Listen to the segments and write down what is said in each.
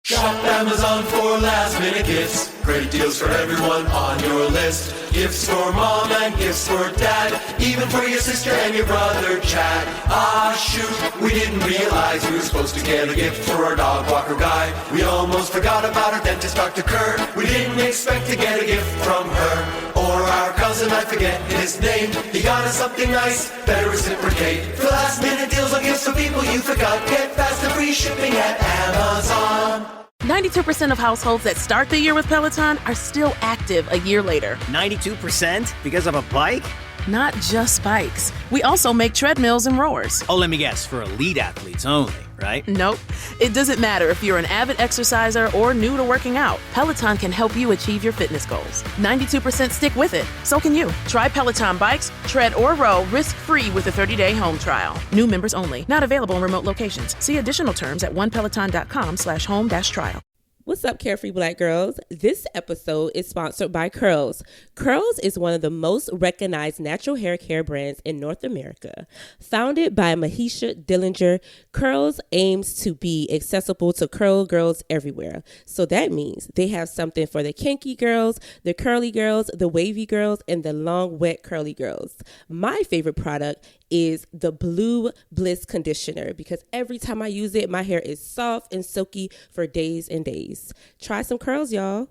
Shop Amazon for last minute gifts. Great deals for everyone on your list. Gifts for mom and gifts for dad. Even for your sister and your brother Chad. Ah shoot, we didn't realize we were supposed to get a gift for our dog walker guy. We almost forgot about our dentist Dr. Kerr. We didn't expect to get a gift from her. Or our cousin, I forget his name. He got us something nice, better reciprocate. For last minute deals on gifts for people you forgot. Get fast and free shipping at Amazon. 92% of households that start the year with Peloton are still active a year later. 92% because of a bike? Not just bikes. We also make treadmills and rowers. Oh, let me guess, for elite athletes only, right? Nope. It doesn't matter if you're an avid exerciser or new to working out. Peloton can help you achieve your fitness goals. 92% stick with it. So can you. Try Peloton bikes, tread or row risk-free with a 30-day home trial. New members only. Not available in remote locations. See additional terms at onepeloton.com/home-trial. What's up, Carefree Black Girls? This episode is sponsored by Curls. Curls is one of the most recognized natural hair care brands in North America. Founded by Mahisha Dillinger, Curls aims to be accessible to curl girls everywhere. So that means they have something for the kinky girls, the curly girls, the wavy girls, and the long, wet, curly girls. My favorite product is the Blue Bliss Conditioner because every time I use it, my hair is soft and silky for days and days. Try some curls, y'all.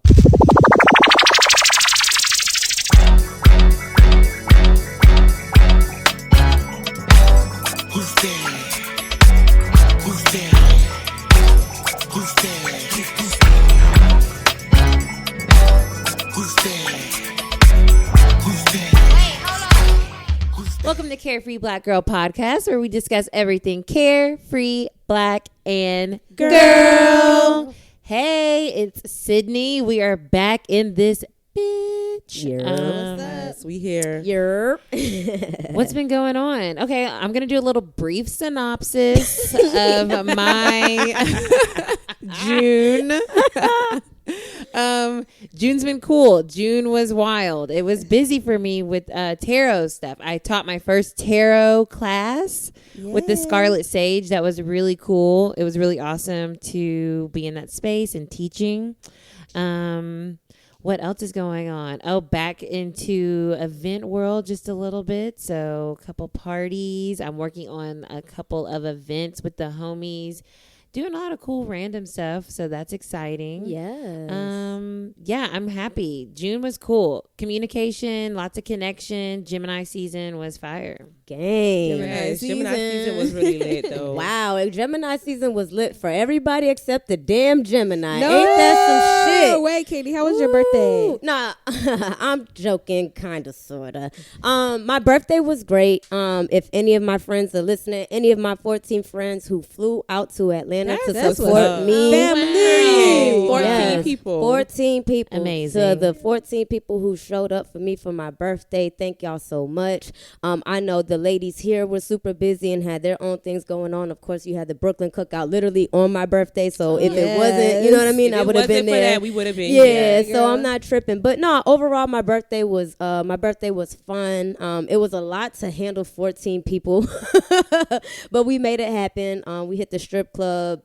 Who's there? Who's there? Who's there? Who's there? Who's there? Welcome to Carefree Black Girl Podcast, where we discuss everything carefree, black, and girl. Hey, it's Sydney. We are back in this bitch. Yes, we here. What's been going on? Okay, I'm going to do a little brief synopsis of my June. June's been cool. June was wild. It was busy for me with tarot stuff. I taught my first tarot class with the Scarlet Sage. That was really cool. It was really awesome to be in that space and teaching. What else is going on? Oh, back into event world just a little bit. So a couple parties. I'm working on a couple of events with the homies. Doing a lot of cool random stuff, so that's exciting. Yes. Yeah, I'm happy. June was cool. Communication, lots of connection. Gemini season was fire. Game. Gemini season was really lit, though. Wow, Gemini season was lit for everybody except the damn Gemini. Ain't that some shit? No way, Katie. How was your birthday? Nah, I'm joking, kind of, sort of. My birthday was great. If any of my friends are listening, any of my 14 friends who flew out to Atlanta to support me. Family. 14 Yes, people. 14 people. Amazing. To the 14 people who showed up for me for my birthday, thank y'all so much. I know the ladies here were super busy and had their own things going on. Of course, you had the Brooklyn Cookout literally on my birthday. So if it wasn't, you know what I mean, I would have been there. That, we would have been. Yeah, so I'm not tripping. But no, overall, my birthday was fun. It was a lot to handle 14 people, but we made it happen. We hit the strip club.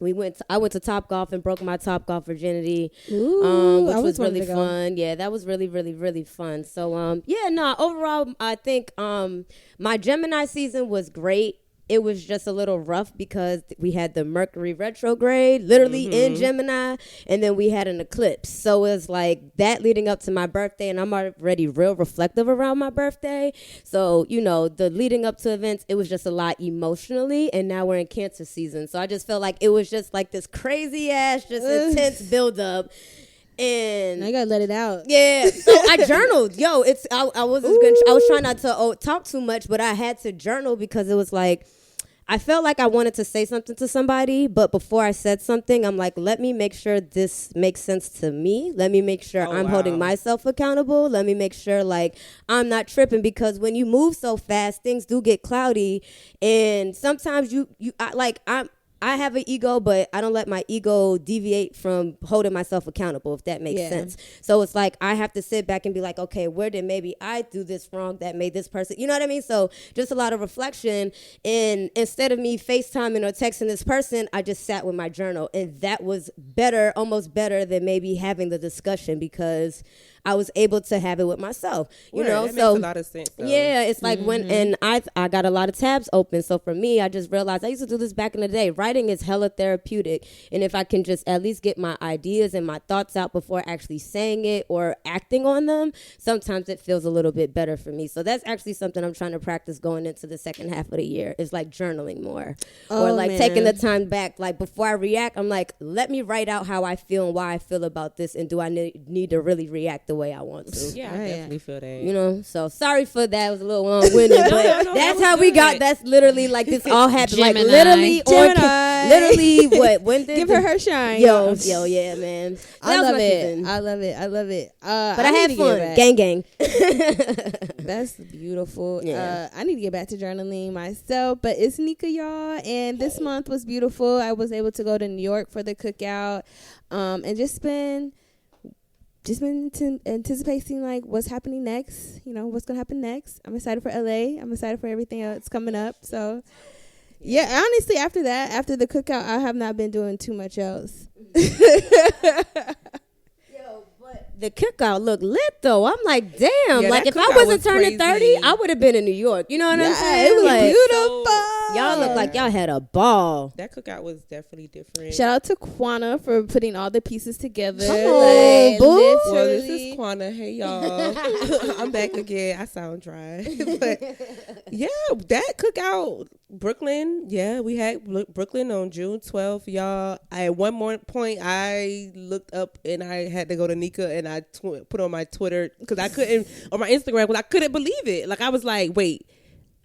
I went to Topgolf and broke my Topgolf virginity, which was really fun. Yeah, that was really, really, really fun. So, overall, I think my Gemini season was great. It was just a little rough because we had the Mercury Retrograde literally in Gemini, and then we had an eclipse. So it was like that leading up to my birthday, and I'm already real reflective around my birthday. So, the leading up to events, it was just a lot emotionally, and now we're in Cancer season. So I just felt like it was just like this crazy ass, just intense buildup. And I gotta let it out. Yeah, so I journaled. Yo, I was trying not to talk too much, but I had to journal because it was like I felt like I wanted to say something to somebody, but before I said something, I'm like, let me make sure this makes sense to me. Let me make sure I'm holding myself accountable. Let me make sure like I'm not tripping, because when you move so fast, things do get cloudy, and sometimes I have an ego, but I don't let my ego deviate from holding myself accountable, if that makes sense. So it's like I have to sit back and be like, okay, where did maybe I do this wrong that made this person, you know what I mean? So just a lot of reflection. And instead of me FaceTiming or texting this person, I just sat with my journal. And that was better, almost better than maybe having the discussion, because I was able to have it with myself, you know. That so makes a lot of sense, though. Yeah, it's like when, and I got a lot of tabs open. So for me, I just realized I used to do this back in the day. Writing is hella therapeutic, and if I can just at least get my ideas and my thoughts out before actually saying it or acting on them, sometimes it feels a little bit better for me. So that's actually something I'm trying to practice going into the second half of the year. Is like journaling more, or like taking the time back. Like before I react, I'm like, let me write out how I feel and why I feel about this, and do I need to really react the way I want to? Yeah, I definitely feel that. You know, so sorry for that. It was a little long-winded, but that's how we got. That's literally like this all happened. Gemini. Like literally Gemini. literally what? When did Give her shine. Yo, yeah, man. I love it. Season. I love it. But I had fun. Gang. That's beautiful. Yeah. I need to get back to journaling myself, but it's Nika, y'all, and this month was beautiful. I was able to go to New York for the cookout, and just been anticipating like what's happening next. You know, what's gonna happen next. I'm excited for LA. I'm excited for everything else coming up. So yeah, honestly, after the cookout, I have not been doing too much else. The cookout looked lit though. I'm like, damn. Yeah, like if I cookout wasn't was turning crazy. 30, I would have been in New York. You know what I'm saying? It was like, beautiful. Y'all look like y'all had a ball. That cookout was definitely different. Shout out to Kwana for putting all the pieces together. Come on, boo. Well, this is Kwana. Hey, y'all. I'm back again. I sound dry. But, yeah, that cookout, Brooklyn. Yeah, we had Brooklyn on June 12th, y'all. At one more point, I looked up and I had to go to Nika, and I put on my Twitter, because I couldn't, on my Instagram, because I couldn't believe it. Like, I was like, wait,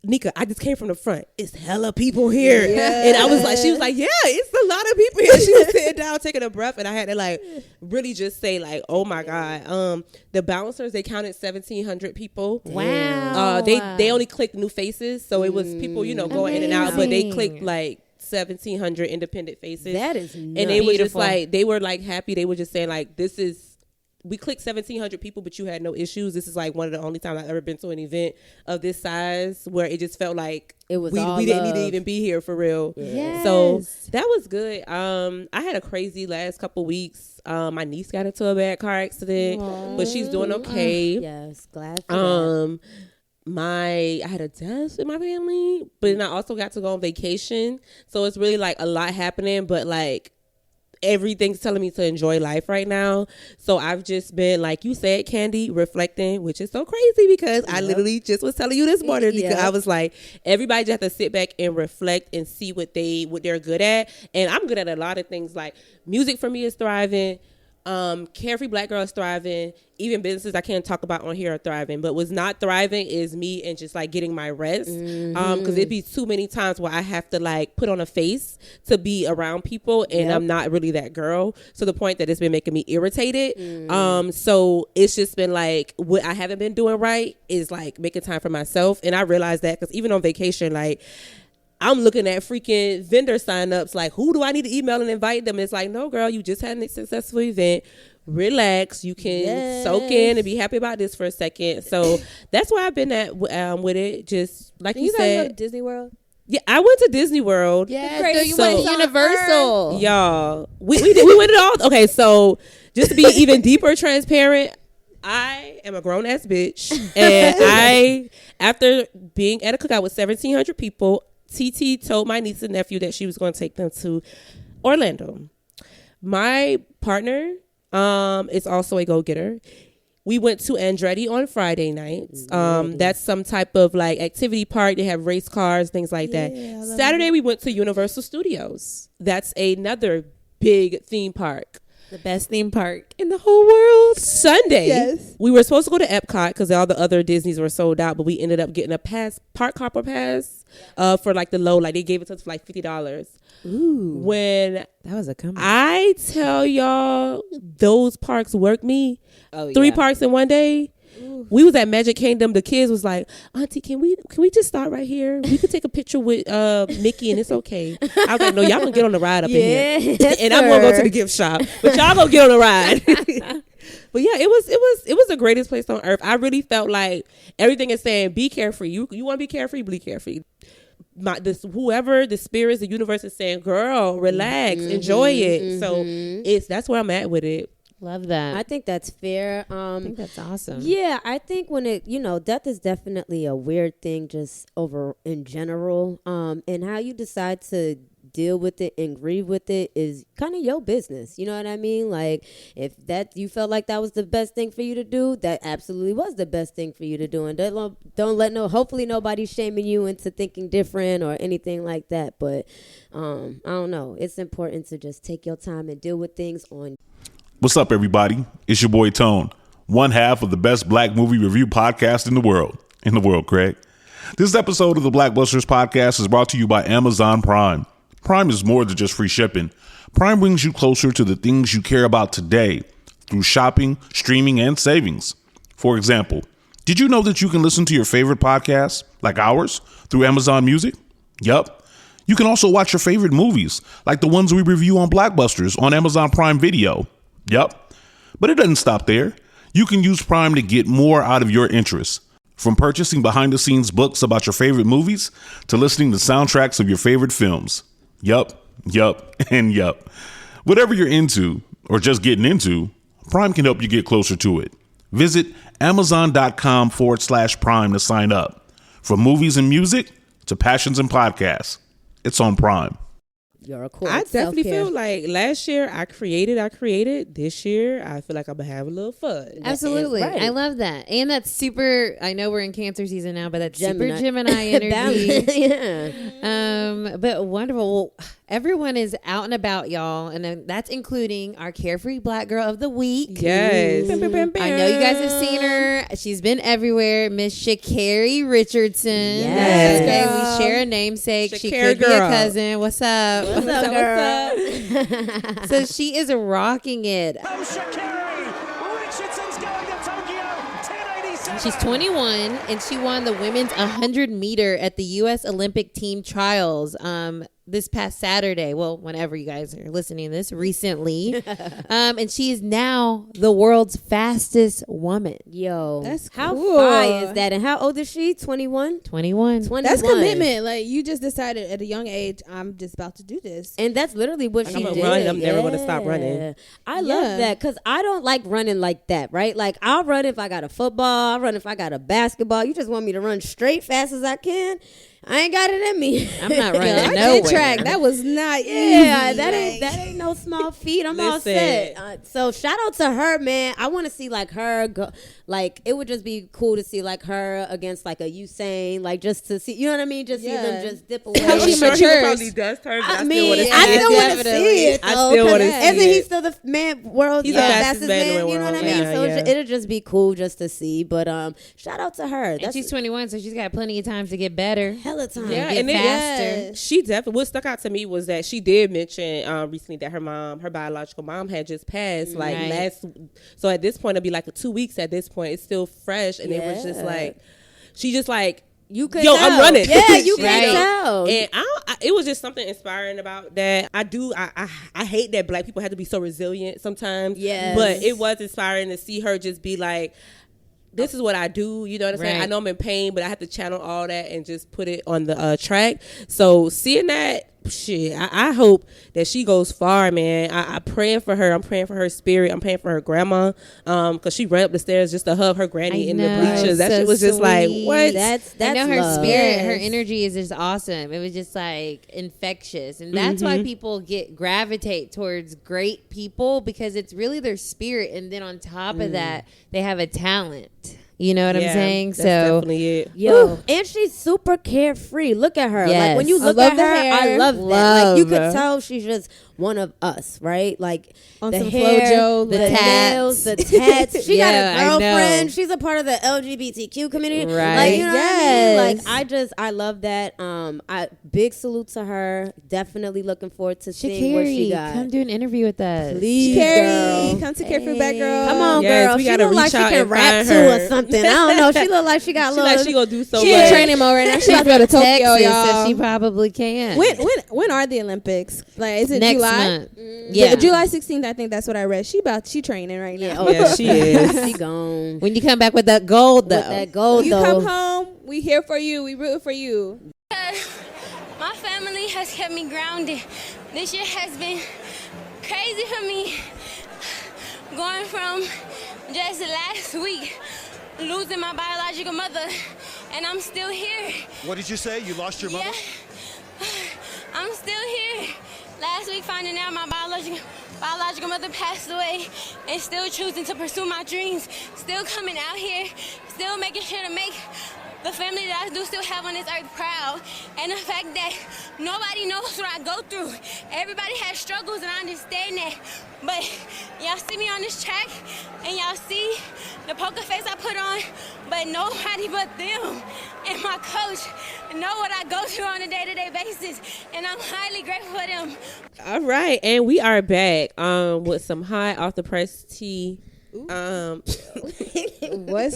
Nika, I just came from the front. It's hella people here. Yeah. And I was like, she was like, yeah, it's a lot of people here. She was sitting down, taking a breath, and I had to like really just say like, oh my God. The bouncers, they counted 1,700 people. Wow. They only clicked new faces. So it was people, you know, going in and out, but they clicked like 1,700 independent faces. That is nuts. And they were just like, they were like happy. They were just saying like, we clicked 1,700 people, but you had no issues. This is like one of the only times I've ever been to an event of this size where it just felt like it was we didn't need to even be here for real. Yes. So that was good. I had a crazy last couple weeks. My niece got into a bad car accident, but she's doing okay. Yes, glad for that. I had a death in my family, but then I also got to go on vacation. So it's really like a lot happening, but like everything's telling me to enjoy life right now. So I've just been, like you said, Candy, reflecting, which is so crazy because I literally just was telling you this morning because I was like, everybody just have to sit back and reflect and see what they're good at. And I'm good at a lot of things. Like music for me is thriving. Carefree Black Girl is thriving. Even businesses I can't talk about on here are thriving. But what's not thriving is me and just like getting my rest. Because it'd be too many times where I have to like put on a face to be around people, and I'm not really that girl. To the point that it's been making me irritated. So it's just been like, what I haven't been doing right is like making time for myself. And I realized that because even on vacation, like, I'm looking at freaking vendor signups like, who do I need to email and invite them? It's like, no, girl, you just had a successful event. Relax. You can soak in and be happy about this for a second. So that's where I've been at with it. Just like you said. You guys go to Disney World? Yeah, I went to Disney World. Yeah, so you went to Universal. Y'all, we went it all. Okay, so just to be even deeper transparent, I am a grown-ass bitch. And after being at a cookout with 1,700 people, TT told my niece and nephew that she was going to take them to Orlando. My partner is also a go-getter. We went to Andretti on Friday nights. That's some type of like activity park. They have race cars, things like that. Saturday, we went to Universal Studios. That's another big theme park. The best theme park in the whole world. Sunday, we were supposed to go to Epcot because all the other Disneys were sold out, but we ended up getting a park hopper pass for like the low. Like they gave it to us for like $50. Ooh, when that was a comeback. I tell y'all, those parks worked me. 3 parks in one day. we was at Magic Kingdom. The kids was like, Auntie, can we just start right here? We could take a picture with Mickey and it's okay. I was like, no, y'all gonna get on the ride up in here. And I'm gonna go to the gift shop. But y'all gonna get on the ride. But yeah, it was the greatest place on earth. I really felt like everything is saying be carefree. You want to be carefree, be carefree. Whoever the spirits, the universe is saying, girl, relax, enjoy it. So that's where I'm at with it. Love that. I think that's fair. I think that's awesome. Yeah, I think when death is definitely a weird thing just over in general. And how you decide to deal with it and grieve with it is kind of your business. You know what I mean? Like, if that you felt like that was the best thing for you to do, that absolutely was the best thing for you to do. And hopefully nobody's shaming you into thinking different or anything like that. But I don't know. It's important to just take your time and deal with things on. What's up, everybody? It's your boy Tone, one half of the best black movie review podcast in the world. Craig. This episode of the Blackbusters podcast is brought to you by Amazon Prime. Prime is more than just free shipping. Prime brings you closer to the things you care about today through shopping, streaming, and savings. For example, did you know that you can listen to your favorite podcasts, like ours, through Amazon Music? Yup. You can also watch your favorite movies, like the ones we review on Blackbusters on Amazon Prime Video. Yup. But it doesn't stop there. You can use Prime to get more out of your interests. From purchasing behind-the-scenes books about your favorite movies to listening to soundtracks of your favorite films. Yup, and yup. Whatever you're into or just getting into, Prime can help you get closer to it. Visit Amazon.com/Prime to sign up. From movies and music to passions and podcasts, it's on Prime. I definitely feel like last year I created. This year I feel like I'm gonna have a little fun. Absolutely. Right. I love that. And that's super, I know we're in Cancer season now, but that's super Gemini energy. Yeah. But wonderful. Well, everyone is out and about, y'all. And that's including our Carefree Black Girl of the Week. Yes. I know you guys have seen her. She's been everywhere. Miss Sha'carri Richardson. Yes. Okay, we share a namesake. She Sha'carri could be girl. a cousin. What's up? What's up, girl? So she is rocking it. Sha'carri Richardson's going to Tokyo, 1087. She's 21 and she won the women's 100 meter at the U.S. Olympic Team Trials this past Saturday. Well, whenever you guys are listening to this, recently. And she is now the world's fastest woman. Yo, That's how cool. fire is that? And how old is she? 21? 21. That's commitment. Like, you just decided at a young age, I'm just about to do this. And that's literally what I'm she gonna did. run. I'm never gonna stop running. I love that because I don't like running like that, right? Like, I'll run if I got a football. I'll run if I got a basketball. You just want me to run straight fast as I can? I ain't got it in me. I'm not running I nowhere. did track. That was not Yeah, easy. that Like, ain't no small feat. I'm all Listen. set. So shout out to her, man. I want to see like her go. Like, it would just be cool to see like her against like a Usain, like just to see, you know what I mean? Just see them just dip away. How she I'm sure he matures. probably does turn, but I I still mean, want to see I it. still want to Definitely. see it. I though, still 'cause wanna see isn't he it. still the world's He's the fastest man in man? the You know what I world. mean? Yeah, So yeah. it'll just be cool just to see. But shout out to her. And she's 21, so she's got plenty of time to get better. hella time. Yeah, Get and then faster. she definitely, what stuck out to me was that she did mention recently that her biological mom had just passed Right. so at this point it'll be like 2 weeks at this point. It's still fresh, and it was just like, she just like, You could yo, tell. I'm running. Yeah, you can Right. tell. And it was just something inspiring about that. I hate that black people have to be so resilient sometimes. Yes. But it was inspiring to see her just be like, this is what I do. You know what I'm saying? Right. I know I'm in pain, but I have to channel all that and just put it on the track. So seeing that, shit, I hope that she goes far, man. I'm praying for her. I'm praying for her spirit. I'm praying for her grandma, because she ran up the stairs just to hug her granny I in know. the bleachers. That So shit was just like, sweet. what? That's I know her love. spirit, her Yes. energy is just awesome. It was just like infectious. And that's why people gravitate towards great people, because it's really their spirit. And then on top of that, they have a talent. You know what I'm saying? That's So definitely it. Yo, and she's super carefree. Look at her. Yes. Like, when you I look love at the her, hair. I love that. Like, you could Love. tell she's just one of us, right? Like, On the some hair, Flojo, the like- nails, the tats. She Yeah, I got a know. girlfriend. She's a part of the LGBTQ community. Right. Like, you know what I mean? Yes. Like, I love that. Big salute to her. Definitely looking forward to seeing what she Sha'carri, got. come do an interview with us. Please, Sha'carri, girl. come to Carefree Black Girl. Come on, Yes, girl. we She gotta look like reach she out can and rap find too her. or something. something. I don't know. She look like she got She little. like she gonna do so She in much. training mode right now. She She's about to go to from Tokyo, Texas, y'all. so she probably can. When are the Olympics? Like, is it Next July? month. Yeah. July 16th. I think that's what I read. She training right now. Yeah, she is. She gone. When you come back with that gold, though. With that gold, You though. come home. We here for you. We rooting for you. My family has kept me grounded. This year has been crazy for me. Going from just last week, losing my biological mother, and I'm still here. What did you say? You lost your mother? Yeah. I'm still here. Last week, finding out my biological mother passed away, and still choosing to pursue my dreams, still coming out here, still making sure to make the family that I do still have on this earth proud, and the fact that nobody knows what I go through. Everybody has struggles, and I understand that. But y'all see me on this track, and y'all see the poker face I put on, but nobody but them and my coach know what I go through on a day-to-day basis, and I'm highly grateful for them. All right, and we are back with some high off the press tea. What's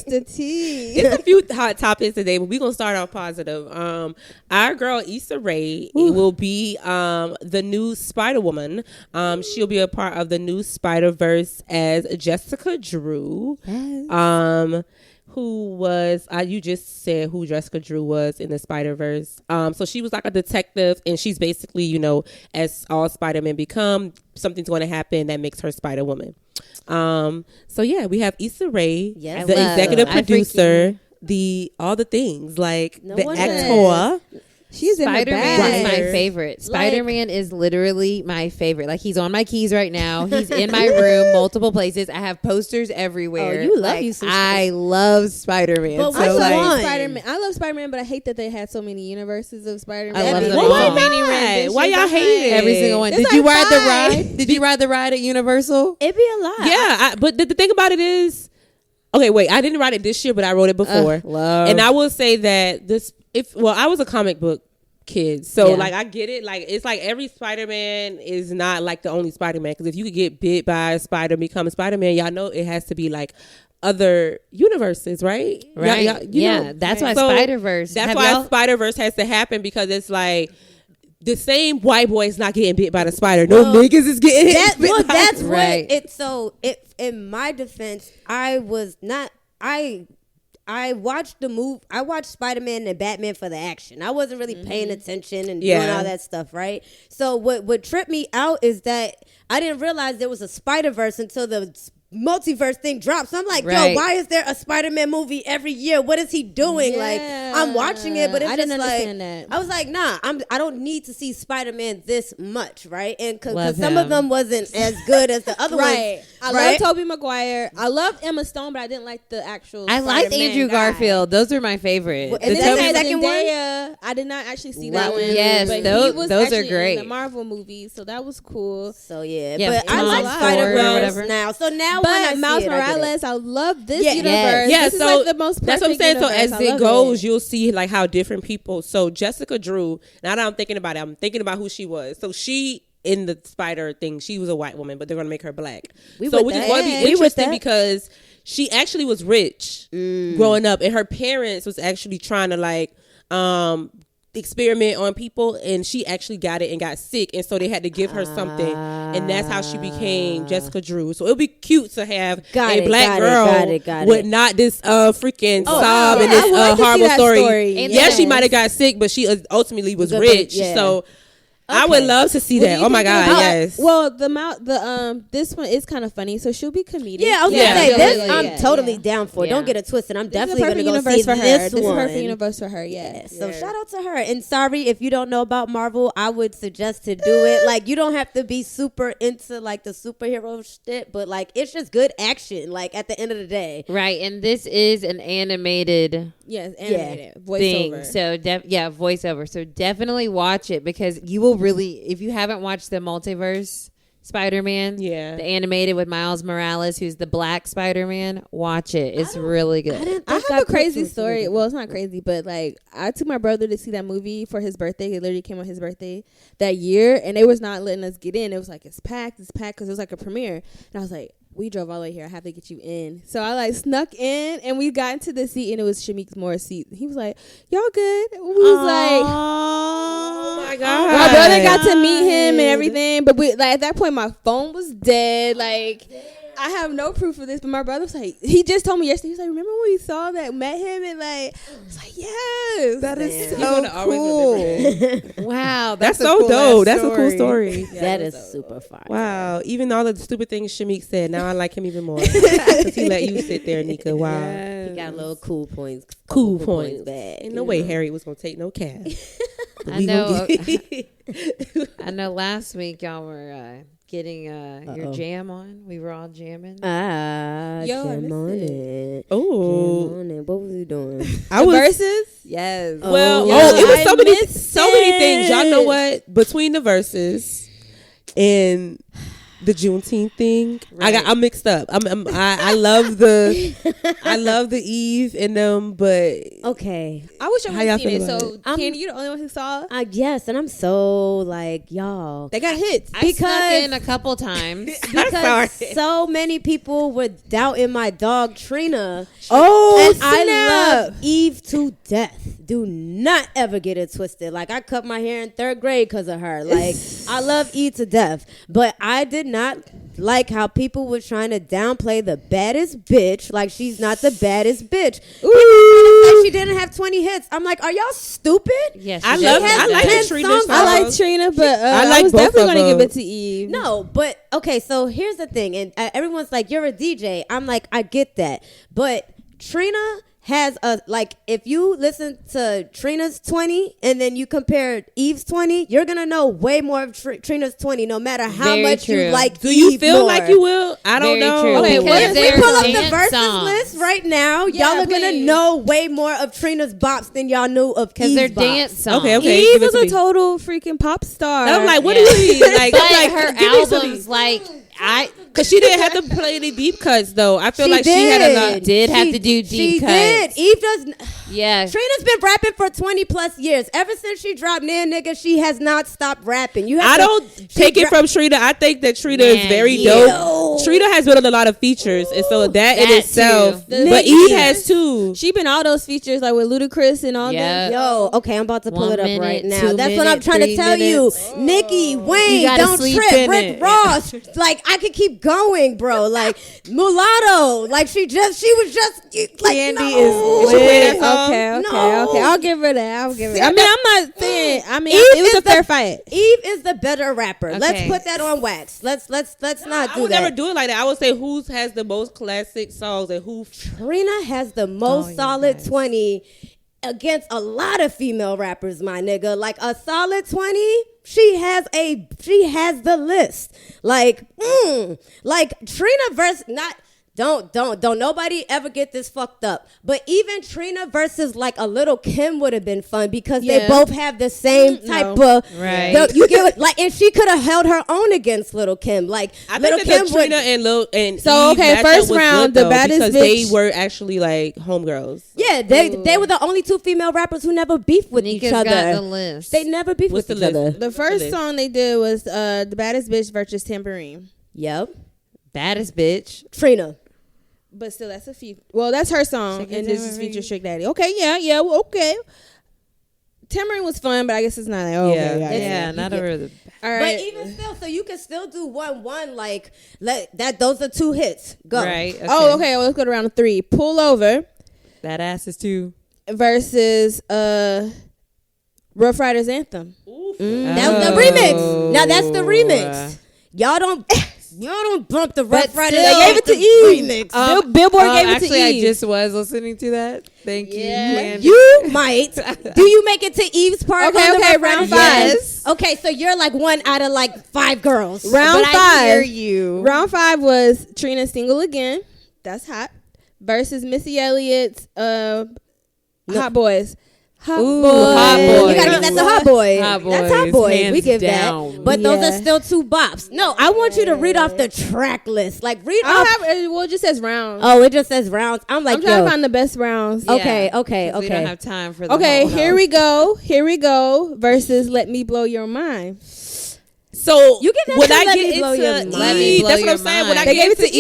the tea? It's a few hot topics today, but we're gonna start off positive. Our girl Issa Rae will be the new Spider-Woman. She'll be a part of the new Spider-Verse as Jessica Drew. Yes. Who was you just said who Jessica Drew was in the Spider-Verse. So she was like a detective, and she's basically, as all Spider-Men become, something's going to happen that makes her Spider-Woman. So yeah, we have Issa Rae, Yes. the executive I producer, all the things, like No the wonder. actor. She's in the Spider-Man is bag. my favorite. Spider-Man is literally my favorite. Like, he's on my keys right now. He's in my room, multiple places. I have posters everywhere. Oh, you love like, you some I love Spider-Man. But so which like, one? Spider-Man. I love Spider-Man, but I hate that they had so many universes of Spider-Man. I love That'd be them like all. so many Why? renditions Why y'all of hate it? every single one. There's Did you like ride the 5. ride? Did you ride the ride at Universal? It'd be a lot. Yeah, but the thing about it is, okay, wait, I didn't write it this year, but I wrote it before. Love. And I will say that I was a comic book kid, so Yeah. like I get it. Like, it's like every Spider-Man is not like the only Spider-Man, because if you could get bit by a spider, become a Spider-Man, y'all know it has to be like other universes, right? Right. You know. That's why So Spider-Verse. That's Have why y'all- Spider-Verse has to happen, because it's like the same white boy is not getting bit by the spider. No niggas is getting bit by That's Right. what it's so in my defense, I watched the movie. I watched Spider-Man and Batman for the action. I wasn't really paying attention and doing all that stuff, right? So what tripped me out is that I didn't realize there was a Spider-Verse until the multiverse thing dropped. So I'm like, Right. yo, why is there a Spider-Man movie every year? What is he doing? Like, I'm watching it, but it's I didn't just understand like, that. I was like, nah, I don't need to see Spider-Man this much, right? And because Love some of him. them wasn't as good as the other Right. ones. I right? love Tobey Maguire. I love Emma Stone, but I didn't like the actual I liked Spider-Man Andrew guy. Garfield. Those are my favorite. Well, And and then then they the had second one? Zendaya. I did not actually see that Wow. one. Yes, but he those- was those are actually great. in the Marvel movies, so that was cool. So yeah, Yeah, but I Tom like Holland Spider-Verse or whatever. now. So now when I But see Miles it, I get it. Morales, I love this Yeah. universe. Yeah, this so is like the most that's what I'm perfect saying. So universe. as I it love goes, you'll see like how different people. So Jessica Drew. Now that I'm thinking about it, I'm thinking about who she was. So she in the spider thing, she was a white woman, but they're gonna make her black. We So with which is that. going to Yeah, be we with interesting that. because she actually was rich growing up, and her parents was actually trying to like experiment on people, and she actually got it and got sick, and so they had to give her something, and that's how she became Jessica Drew. So it'll be cute to have Got a it, black got it, girl got with it. not this freaking sob yeah, and I this would like to see horrible that story. story. And Yeah, then- she might have got sick, but she ultimately was Good, rich. yeah. So I would love to see that. Oh my God, yes. Well, this one is kind of funny, so she'll be comedic. Yeah, I was Yeah. gonna say this. Yeah, I'm yeah, totally yeah. down for. Yeah. Don't get it twisted. I'm This is a definitely gonna perfect go universe see for her. this This is a one. perfect universe for her. Yeah. Yes. So shout out to her. And sorry if you don't know about Marvel, I would suggest to do it. Like, you don't have to be super into like the superhero shit, but like it's just good action. Like at the end of the day. Right, and this is an animated Yes, animated thing. voiceover. So voiceover. So definitely watch it, because you will really, if you haven't watched the multiverse Spider-Man, Yeah. the animated with Miles Morales, who's the black Spider-Man, watch it. It's really good. I have a crazy story. Well, it's not crazy, but like I took my brother to see that movie for his birthday. It literally came on his birthday that year, and they was not letting us get in. It was like it's packed, because it was like a premiere. And I was like, we drove all the way here. I have to get you in. So I like snuck in, and we got into the seat, and it was Shamik's Moore's seat. He was like, y'all good? We was like, oh my God. my brother got to meet him and everything, but we like at that point my phone was dead. Like, I have no proof of this, but my brother was like, he just told me yesterday. He was like, remember when we saw that, met him, and like, I was like, yes, That is Damn. so cool. Wow, That's a so cool dope. ass That's a cool story. That is super fire. Wow. Even all the stupid things Shamik said, now I like him even more. Because he let you sit there, Nika. Wow. He got little cool points. Cool points. back. Ain't no way Harry was going to take no cab. I know. I know. Last week y'all were getting your jam on. We were all jamming. Yo, jam on it. Oh. Jam on it. What was we doing? I was Versus? Yes. Well, Oh, it was I so many missed things. Y'all know it. what? Between the verses and the Juneteenth thing, I'm mixed up. I love the Eve in them, but Okay. I wish I How would y'all have seen feel it. about So, Candy, you the only one who saw? Yes, and I'm so like, y'all. They got hits. I snuck in a couple times. Because so many people were doubting my dog Trina. Oh, And I love Eve to death. Do not ever get it twisted. Like, I cut my hair in 3rd grade because of her. Like, I love Eve to death. But I did not like how people were trying to downplay the baddest bitch. Like, she's not the baddest bitch. She didn't have 20 hits. I'm like, are y'all stupid? Yes, I she love did. I like 10 Trina's songs. I like songs. Trina, but I I like was both definitely of going to give them. it to Eve. No, but okay, so here's the thing. And everyone's like, you're a DJ. I'm like, I get that. But Trina has a, like, if you listen to Trina's 20 and then you compare Eve's 20, you're going to know way more of Trina's 20 no matter how Very much true. you like do you Eve feel more. like you will? I don't Very know. true. Okay, Because what If we they're pull up the dance verses songs. list right now, Yeah, y'all are going to please. know way more of Trina's bops than y'all knew of Because Eve's they're bops. dance songs. Okay. Eve give it was to a me. total freaking pop star. I'm like, what Yeah. do you mean? Like, But I'm like, her give me some of albums, these. like Because she didn't have to play any deep cuts, though. I feel She like she had a lot. Did have to do deep She cuts. did. Eve does. Yeah. Trina's been rapping for 20 plus years. Ever since she dropped Nan Nigga, she has not stopped rapping. You have I to, don't take it from Trina. I think that Trina is Man, very yeah. dope. Trina has been on a lot of features, and so that in That itself. too. But Eve has too. She been all those features like with Ludacris and all Yeah. that. Yo, okay, I'm about to pull 1 it up minute, right now. 2 That's what I'm minutes, trying to 3 tell minutes. you. Nicki, Wayne, You gotta Don't sleep Trip, in Rick it. Ross. Like, I could keep going, bro. Like, Mulatto. Like, she was just like, Candy no. is lit. Okay, No. okay. I'll give her that. I'll give her See, that. I mean, I'm not saying. I mean, Eve it was is a fair the- fight. Eve is the better rapper. Let's Okay. put that on wax. Let's not I do would that. never do it like that. I would say who has the most classic songs and who. Trina has the most solid 20 against a lot of female rappers, my nigga. Like a solid 20, she has the list. Like Trina versus not. Don't nobody ever get this fucked up. But even Trina versus like a Little Kim would have been fun because they Yeah. both have the same type of Right. You get what, like, and she could have held her own against Little Kim. Like I Little think that Kim the Trina and Lil and So, Eve okay, matchup first was round, good, the though, baddest because they bitch- were actually like homegirls. Yeah, they were the only two female rappers who never beefed with Nika's each other. got the list. They never beefed What's with the each list? other. The first song they did was The Baddest Bitch versus Tambourine. Yep. Baddest bitch. Trina. But still, that's a few. Well, that's her song, Sugar and this is Tambourine. feature Trick Daddy. Okay, yeah, well, okay. Tambourine was fun, but I guess it's not like, okay, Yeah. yeah. Yeah, not over the. All right. But even still, so you can still do 1-1. Like those are 2 hits. Go. Right. Oh, okay. Well, let's go to round 3. Pull Over That ass is too. versus Rough Riders Anthem. That was the remix. Now that's the remix. Y'all don't bump the Rough Riders. They gave it to Eve. Remix. Billboard gave it to Actually, I Eve. just was listening to that. Thank you. Candy. You might. Do you make it to Eve's part? Okay, on the okay, Rough round Riders? 5. Yes. Okay, so you're like 1 out of like 5 girls. Round But I hear 5. you. Round 5 was Trina Single Again. That's hot. Versus Missy Elliott's Hot Boys. Hot Boys. Hot Boys. You gotta give that to Hot Boy. Hot That's Hot Boys, Boy. We hands give down. that. But those Yeah. are still 2 bops. No, I want you to read off the track list. Like read I off. don't have. Well, it just says rounds. Oh, it just says rounds. I'm like, I'm trying yo. to find the best rounds. Okay, Yeah, okay, 'cause We okay. don't have time for the Okay, whole here we go. Here we go. Versus Let Me Blow Your Mind. So You get that when to I Let get Me Blow Your into Mind. Eve, Blow that's what Your I'm saying. When I Mind. get They gave into it to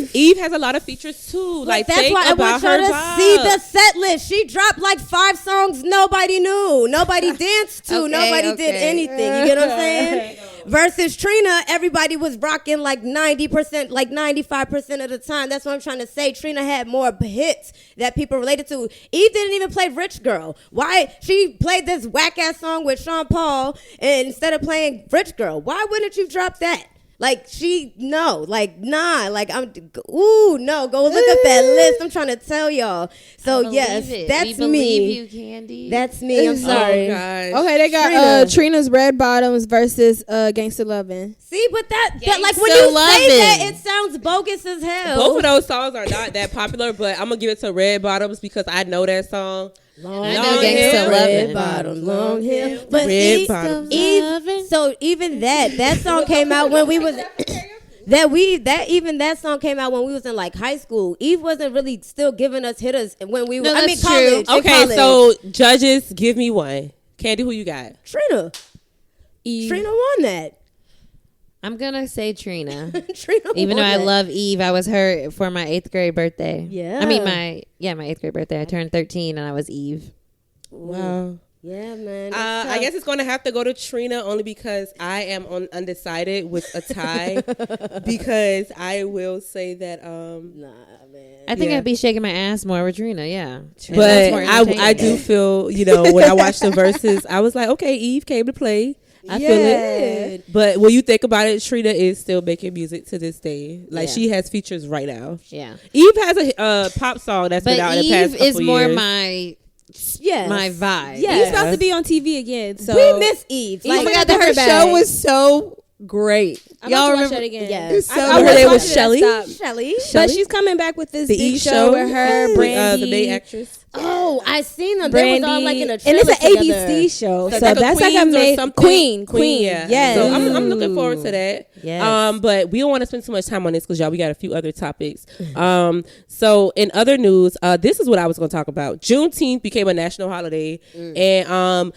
Eve, Eve has a lot of features too. Like that's think why I about want y'all her to vibe. see the set list. She dropped like 5 songs nobody knew, nobody danced to, Okay, nobody did okay. anything. You get what I'm saying? Versus Trina, everybody was rocking like 90%, like 95% of the time. That's what I'm trying to say. Trina had more hits that people related to. Eve didn't even play Rich Girl. Why? She played this whack ass song with Sean Paul, and instead of playing Rich Girl, why wouldn't you drop that? Like no, no, go look up that list. I'm trying to tell y'all. So yes, that's we me. believe you, Candy. That's me. I'm sorry. Oh, gosh. Okay, they got Trina's Red Bottoms versus Gangsta Lovin'. See, but that like when Gangsta you say that, Lovin'. it sounds bogus as hell. Both of those songs are not that popular, but I'm gonna give it to Red Bottoms because I know that song. I know Gangsta Red Lovin'. bottoms, long hair. But Red bottoms. Eve, so even that song came out when we was that song came out when we was in like high school. Eve wasn't really still giving us hitters when we were that's college. true. Okay, so judges, give me one. Candy, who you got? Trina won that. I'm gonna say Trina. Trina Even though won I that. love Eve, I was her for my 8th grade birthday. Yeah. I mean my 8th grade birthday. I turned 13 and I was Eve. Wow. Yeah, man. I guess it's going to have to go to Trina only because I am undecided with a tie. Because I will say that nah, man. I think Yeah. I'd be shaking my ass more with Trina. Yeah, but That's more I entertaining. do feel, when I watched the verses, I was like, okay, Eve came to play. I feel it. But when you think about it, Trina is still making music to this day. Like, Yeah. she has features right now. Yeah, Eve has a pop song that's but been out in Eve the past couple is more years. my vibe. Yeah. Eve's about about to to be be on TV again. So we miss Eve. I Like, forgot that her show was so great. I'm Y'all about to watch remember? that again. Yes. It's so I her name was watched it, Shelly. I stopped. Shelly. But she's coming back with this The big E show with her, Brandy. the main actress. Oh, I seen them. They was all like in a and trailer it's an together. ABC show, So so like a that's like a Queens or made something? Queen. Yeah. Yes. So I'm looking forward to that. Yes. But we don't want to spend too much time on this because y'all, we got a few other topics. So in other news, this is what I was going to talk about. Juneteenth became a national holiday, and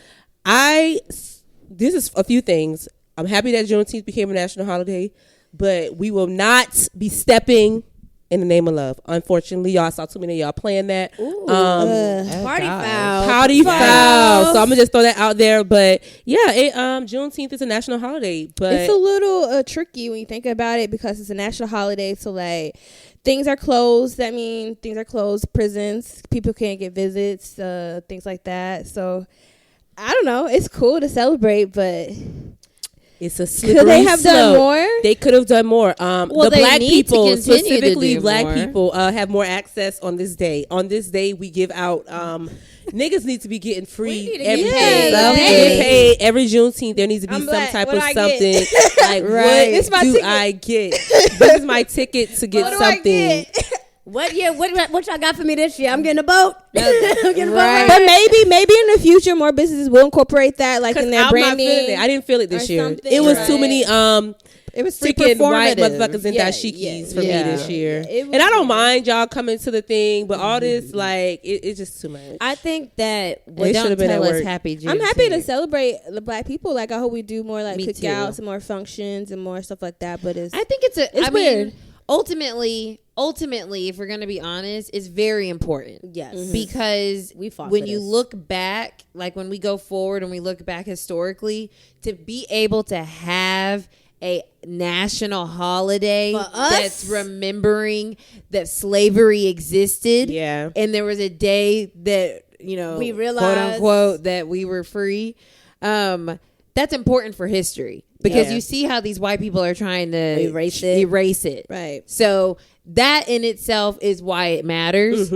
this is a few things. I'm happy that Juneteenth became a national holiday, but we will not be stepping in the name of love. Unfortunately, y'all saw too many of y'all playing that. Party foul. Party foul. So I'm gonna just throw that out there. But yeah, Juneteenth is a national holiday. But it's a little tricky when you think about it because it's a national holiday. So like things are closed. That means things are closed. Prisons, people can't get visits, things like that. So I don't know. It's cool to celebrate, but it's a slippery could they have slope. done more? They could have done more. The they black need to people, continue to specifically do black more. people, have more access on this day. On this day, we give out. Niggas need to be getting free every day. something. Getting paid every Juneteenth. There needs to be I'm some black. type What of do I something. get? Like Right. what It's my do ticket. I get? This is my ticket to get What do I something. get? What y'all got for me this year? I'm getting a boat. I'm getting a boat. Right. But maybe in the future more businesses will incorporate that like in their I'm branding. not feeling it. I didn't feel it this or year. something, It was too right. many It was freaking white performative. motherfuckers in Yeah, dashikis for yeah. me this year. It was And I don't weird. mind y'all coming to the thing, but all this like it's just too much. I think that They Don't should've been tell at us work. happy Juneteenth. I'm happy to celebrate the black people. Like I hope we do more like Me cookouts too. and more functions and more stuff like that. But it's I think it's It's weird. Ultimately, if we're gonna be honest, it's very important. yes, Because We fought when for you this. look back, like when we go forward and we look back historically, to be able to have a national holiday For us? that's remembering that slavery existed, Yeah. and there was a day that We quote realized- unquote that we were free. That's important for history because Yeah. you see how these white people are trying to Erase it. Erase it. right. So that in itself is why it matters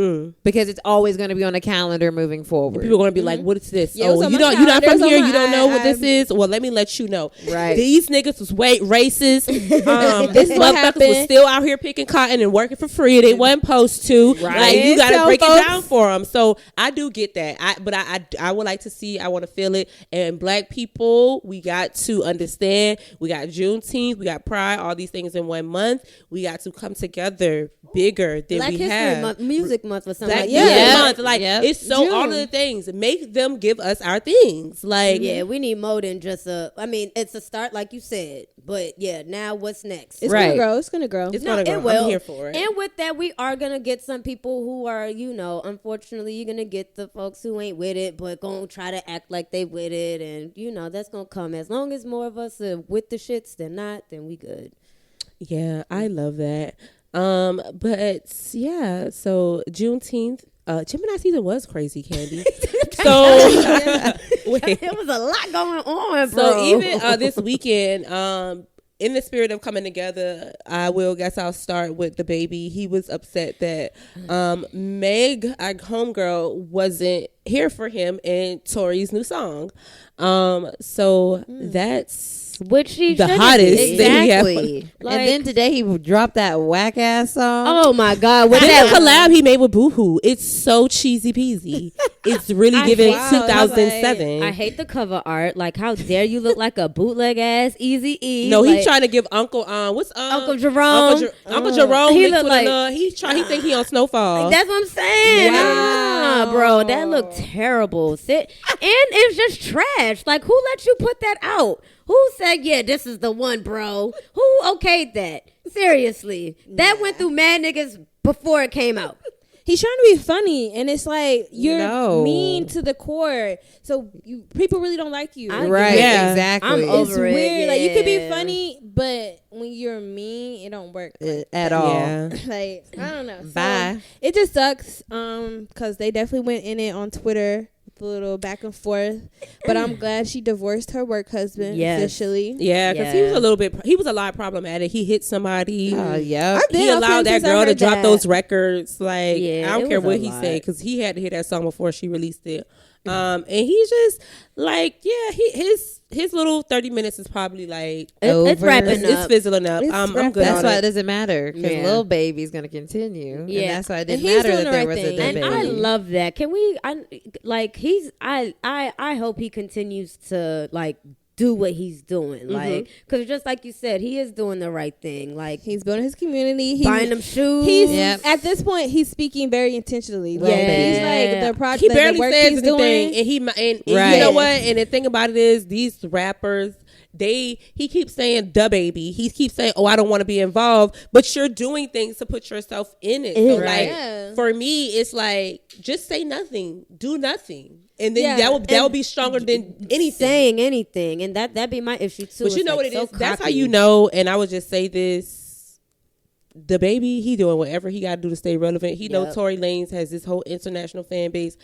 because it's always going to be on the calendar moving forward. People are going to be like, "What is this? Yeah, it was Oh, on you my don't, you're not calendar. from It was here. on You don't my- know what this is. Well, let me let you know. Right. These niggas was racist. This is what Motherfuckers was happened. still out here picking cotton and working for free. They wasn't supposed to. Right. Like you got to So, break folks- it down for them. So I do get that. I would like to see. I want to feel it. And black people, we got to understand. We got Juneteenth. We got Pride. All these things in 1 month. We got to come together together bigger than Black we History have. Month, Music Month or something Black like Music that. Month, like it's so all of the things. Make them give us our things. Like we need more than just I mean, it's a start, like you said, but now what's next? It's gonna grow. It's gonna grow. It's gonna grow. It will. I'm here for it. And with that, we are gonna get some people who are, unfortunately, you're gonna get the folks who ain't with it, but gonna try to act like they with it, and that's gonna come. As long as more of us are with the shits than not, then we good. Yeah, I love that. But yeah, so Juneteenth, Gemini season was crazy, Candy. So There was a lot going on, bro. So even this weekend, in the spirit of coming together, I'll start with the baby. He was upset that Meg, our homegirl, wasn't here for him in Tori's new song. So that's which she the hottest exactly. Like, and then today he dropped that whack ass song. Oh my god! With that collab he made with Boohoo, it's so cheesy peasy. It's really giving 2007. I hate the cover art. Like, how dare you look like a bootleg ass Eazy-E? No, he's trying to give Uncle Uncle Jerome. Uncle Jerome. He look like he think he on Snowfall. That's what I'm saying. Wow, bro, that looked terrible. And it's just trash. Like, who let you put that out? Who said, this is the one, bro? Who okayed that? Seriously. That went through mad niggas before it came out. He's trying to be funny, and it's like you're mean to the core. So people really don't like you. Right, exactly. I'm over it. Weird. Yeah. Like, you could be funny, but when you're mean, it don't work at all. Yeah. Like, I don't know. Bye. So, it just sucks because they definitely went in it on Twitter. A little back and forth, but I'm glad she divorced her work husband officially. Yeah, because he was a lot problematic. He hit somebody. He allowed that girl to drop those records. Like, I don't care what he said, because he had to hear that song before she released it. And he's just like, his little 30 minutes is probably like it's wrapping up. It's fizzling up. I'm good. That's on why it doesn't matter, because Lil Baby's gonna continue. Yeah, and that's why it didn't matter that there was a and baby. I love that. Can we? I hope he continues to do what he's doing, because just like you said, he is doing the right thing. Like, he's building his community, he's buying them shoes. At this point, he's speaking very intentionally. Like, he's like the project. He barely the work says he's anything, doing. and you know what? And the thing about it is, these rappers, he keeps saying "da baby." He keeps saying, "Oh, I don't want to be involved," but you're doing things to put yourself in it. So for me, it's like, just say nothing, do nothing. And then that will be stronger than anything. Saying anything, and that be my issue too. But you know what it is? That's how you know. And I would just say this: the baby, he doing whatever he got to do to stay relevant. He know Tory Lanez has this whole international fan base.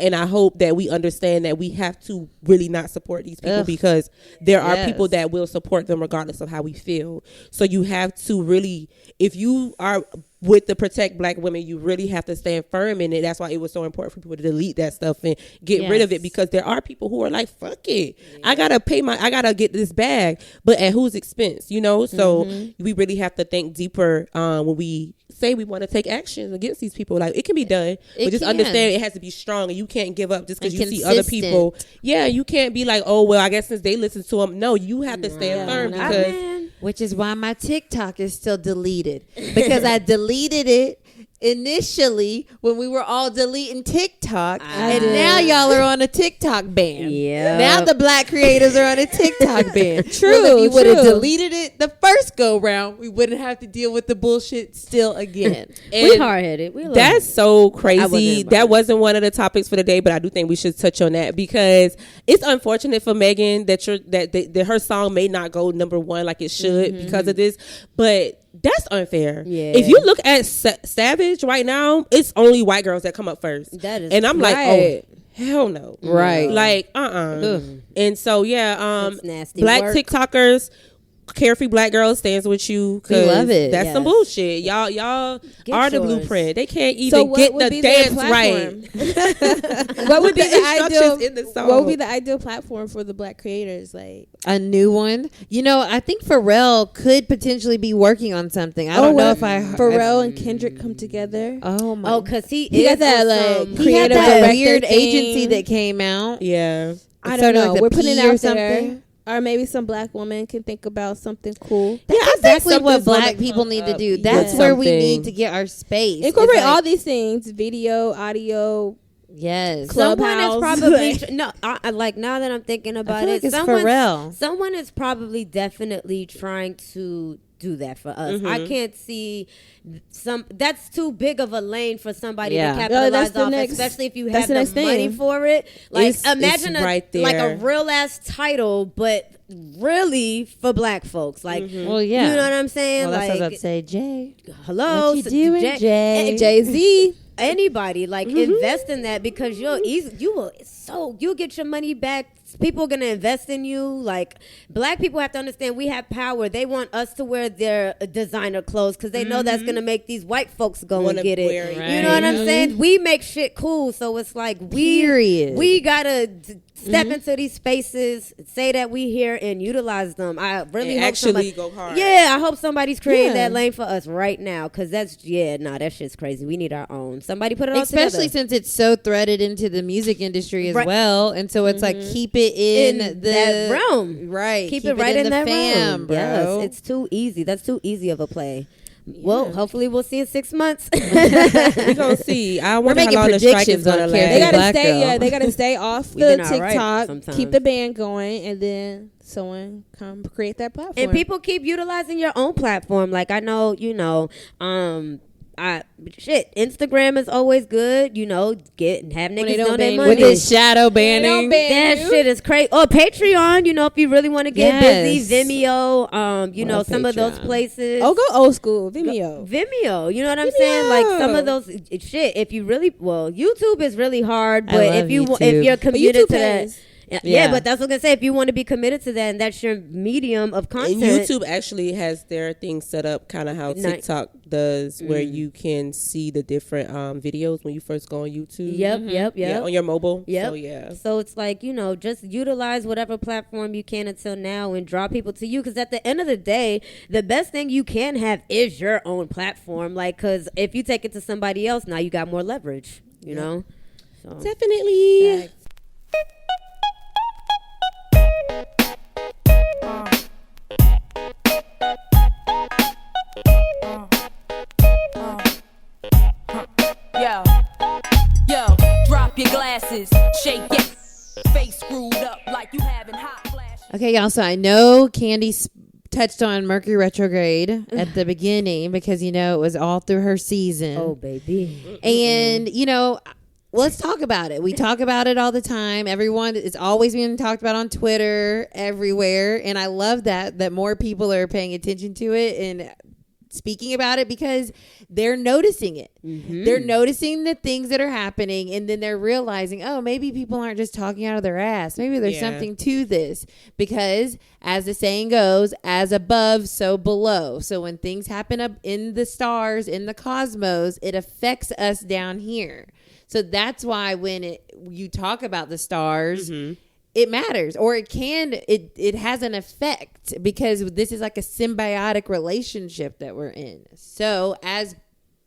And I hope that we understand that we have to really not support these people, because there are people that will support them regardless of how we feel. So you have to really, if you are with the Protect Black Women, you really have to stand firm in it. That's why it was so important for people to delete that stuff and get rid of it, because there are people who are like, fuck it. I gotta get this bag, but at whose expense, So we really have to think deeper when we say we want to take action against these people. Like, it can be done, but just understand it has to be strong, and you can't give up just because you see other people. Yeah, you can't be like, oh well, I guess since they listen to them. No, you have to stand firm, because which is why my TikTok is still deleted, because I deleted it initially when we were all deleting TikTok, and now y'all are on a TikTok ban. Yeah. Now the Black creators are on a TikTok ban. Well, if you would have deleted it the first go round, we wouldn't have to deal with the bullshit still again. We hard headed. That's so crazy. That wasn't one of the topics for the day, but I do think we should touch on that, because it's unfortunate for Megan that her song may not go number one like it should because of this, but that's unfair. Yeah. If you look at Savage right now, it's only white girls that come up first. That is, and I'm like, oh hell no. Right. Like, And so nasty Black work. TikTokers, Carefree Black Girl stands with you. We love it. That's some bullshit. Y'all Get are the yours. blueprint. They can't even get the dance right. What would be the ideal? In the song. What would be the ideal platform for the Black creators? Like a new one. I think Pharrell could potentially be working on something. I don't know if Pharrell and Kendrick come together. Oh my! Because he got that he creative had that director weird thing. agency that came out. Yeah. I don't know. Like we're putting it out something. there. Or maybe some black woman can think about something cool. That's exactly what something's black gonna people come need to up. do. That's where we Something. need to get our space. Incorporate It's like- all these things: video, audio. Yes. Someone is Clubhouse. probably no. I like now that I'm thinking about feel it. like it's Pharrell. Someone is probably definitely trying to do that for us. I can't see some. That's too big of a lane for somebody Yeah. to No, capitalize that's the off, next- especially if you that's have the the next money thing. for it. Like It's imagine right like a there. real ass title, but really for black folks. Like, Well, yeah. you know what I'm saying? Well, that's what I was like, about to say, Jay. hello, What you doing, Jay? Jay-Z. Anybody like invest in that because you'll get your money back. People are gonna invest in you. Like black people have to understand we have power. They want us to wear their designer clothes because they know that's gonna make these white folks go Wanna and get wear it. it. You know what I'm saying? We make shit cool, so it's like Period. we gotta step into these spaces, say that we here and utilize them. I really And hope actually somebody, go hard. Yeah, I hope somebody's creating Yeah. that lane for us right now because that shit's crazy. We need our own. Somebody put it all Especially together. since it's so threaded into the music industry as Right. well. And so it's like keep it in the that realm. Right. Keep it right in the that fam, realm. bro. Yes, it's too easy. That's too easy of a play. Well, hopefully we'll see in 6 months. We're gonna see. I wonder how making long the strike is predictions on gonna Carefree last. They gotta Black stay. girl. Yeah, they gotta stay off We've the been all right TikTok. sometimes. Keep the band going, and then someone come create that platform. And people keep utilizing your own platform. Like I know, Instagram is always good. Have they niggas don't donate ban money. With this shadow banning. That shit is crazy. Or Patreon, if you really want to get Yes. busy, Vimeo, Love some of those Patreon. places. go old school Vimeo. Vimeo, you know what I'm saying? Like some of those shit. If you really, YouTube is really hard, I but love if you're YouTube. committed YouTube to that. pays. Yeah, Yeah. but that's what I'm gonna say. If you want to be committed to that, and that's your medium of content, And YouTube actually has their thing set up kind of how Ni- TikTok does, where you can see the different videos when you first go on YouTube. Yep. Yeah, on your mobile. Yep. So yeah. So it's like, just utilize whatever platform you can until now and draw people to you. Because at the end of the day, the best thing you can have is your own platform. Like, because if you take it to somebody else, now you got more leverage, you know? So. Definitely. Yo, drop your glasses, shake it, face screwed up like you having hot flashes. Okay, y'all. So I know Candy touched on Mercury Retrograde at the beginning because, it was all through her season. Oh, baby. And, let's talk about it. We talk about it all the time. Everyone, it's always being talked about on Twitter, everywhere. And I love that more people are paying attention to it and speaking about it because they're noticing it. They're noticing the things that are happening, and then they're realizing, oh, maybe people aren't just talking out of their ass. Maybe there's something to this, because as the saying goes, as above, so below. So when things happen up in the stars, in the cosmos, it affects us down here. So that's why when you talk about the stars, it matters, or it has an effect, because this is like a symbiotic relationship that we're in. So as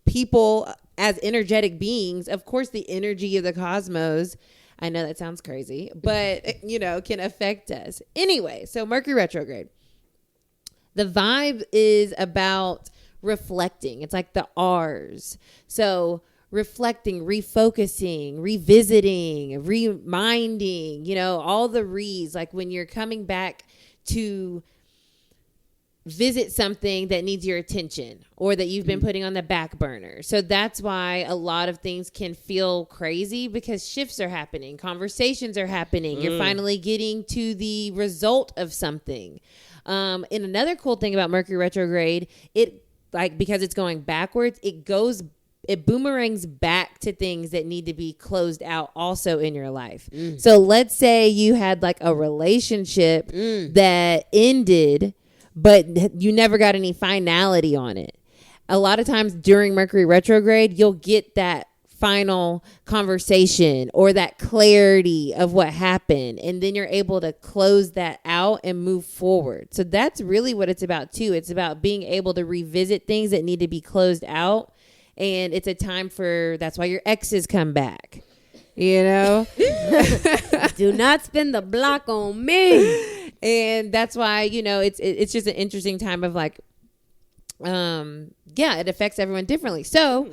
people, as energetic beings, of course the energy of the cosmos, I know that sounds crazy, but can affect us. Anyway, so Mercury retrograde. The vibe is about reflecting. It's like the R's. So reflecting, refocusing, revisiting, reminding, all the re's, like when you're coming back to visit something that needs your attention or that you've been putting on the back burner. So that's why a lot of things can feel crazy, because shifts are happening, conversations are happening. You're finally getting to the result of something. And another cool thing about Mercury retrograde, because it's going backwards, it boomerangs back to things that need to be closed out also in your life. So let's say you had like a relationship that ended, but you never got any finality on it. A lot of times during Mercury retrograde, you'll get that final conversation or that clarity of what happened, and then you're able to close that out and move forward. So that's really what it's about too. It's about being able to revisit things that need to be closed out. And it's a time that's why your exes come back, Do not spin the block on me. And that's why, you know, it's just an interesting time of like, it affects everyone differently. So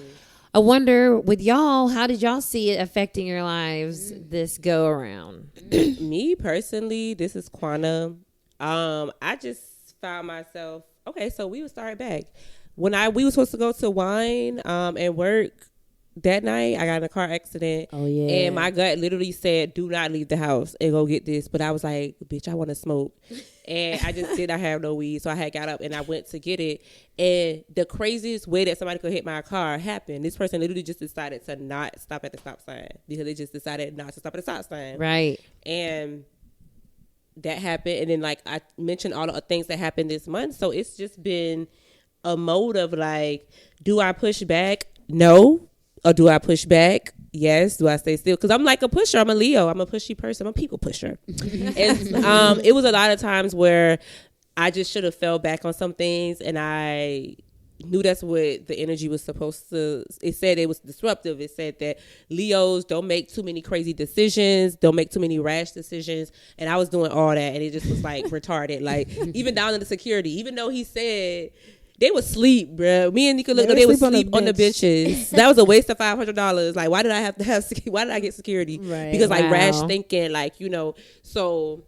I wonder with y'all, how did y'all see it affecting your lives this go around? Me personally, this is Quana. I just found myself, okay, so we would start back. When we were supposed to go to wine and work that night, I got in a car accident. Oh, yeah. And my gut literally said, do not leave the house and go get this. But I was like, bitch, I want to smoke. And I just did not have no weed. So I had got up and I went to get it. And the craziest way that somebody could hit my car happened. This person literally just decided to not stop at the stop sign because they just decided not to stop at the stop sign. Right. And that happened. And then, like, I mentioned all the things that happened this month. So it's just been a mode of, like, do I push back? No. Or do I push back? Yes. Do I stay still? Because I'm like a pusher. I'm a Leo. I'm a pushy person. I'm a people pusher. And it was a lot of times where I just should have fell back on some things, and I knew that's what the energy was supposed to. It said it was disruptive. It said that Leos don't make too many crazy decisions, don't make too many rash decisions, and I was doing all that, and it just was like retarded. Like even down to the security, even though he said. They would sleep, bro. Me and Nika looked. They would sleep on the benches. That was a waste of $500. Like, why did I have to have? Why did I get security? Right. Because like rash thinking, like So,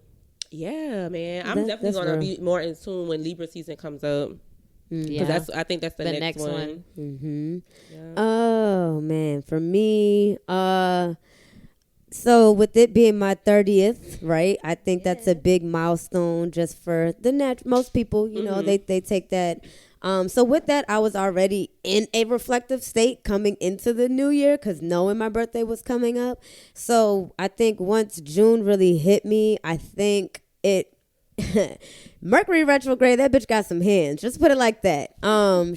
yeah, man. I'm definitely gonna be more in tune when Libra season comes up. Because I think that's the next one. Mm-hmm. Yeah. Oh man, for me, so with it being my 30th, right? I think that's a big milestone just for most people. You know, they take that. So with that, I was already in a reflective state coming into the new year because knowing my birthday was coming up. So I think once June really hit me, I think it Mercury Retrograde, that bitch got some hands. Just put it like that.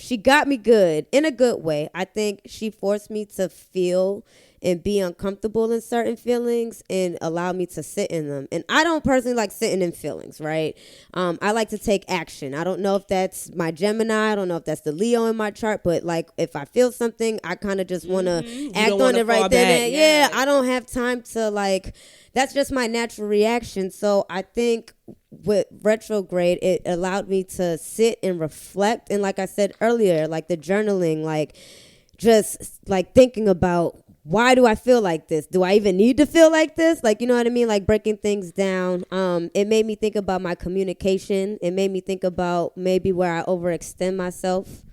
She got me good in a good way. I think she forced me to feel and be uncomfortable in certain feelings and allow me to sit in them. And I don't personally like sitting in feelings, right? I like to take action. I don't know if that's my Gemini. I don't know if that's the Leo in my chart, but like if I feel something, I kind of just want to act on it right then. Yeah, I don't have time to like, that's just my natural reaction. So I think with retrograde, it allowed me to sit and reflect. And like I said earlier, like the journaling, like just like thinking about, why do I feel like this? Do I even need to feel like this? Like, you know what I mean? Like breaking things down. It made me think about my communication. It made me think about maybe where I overextend myself.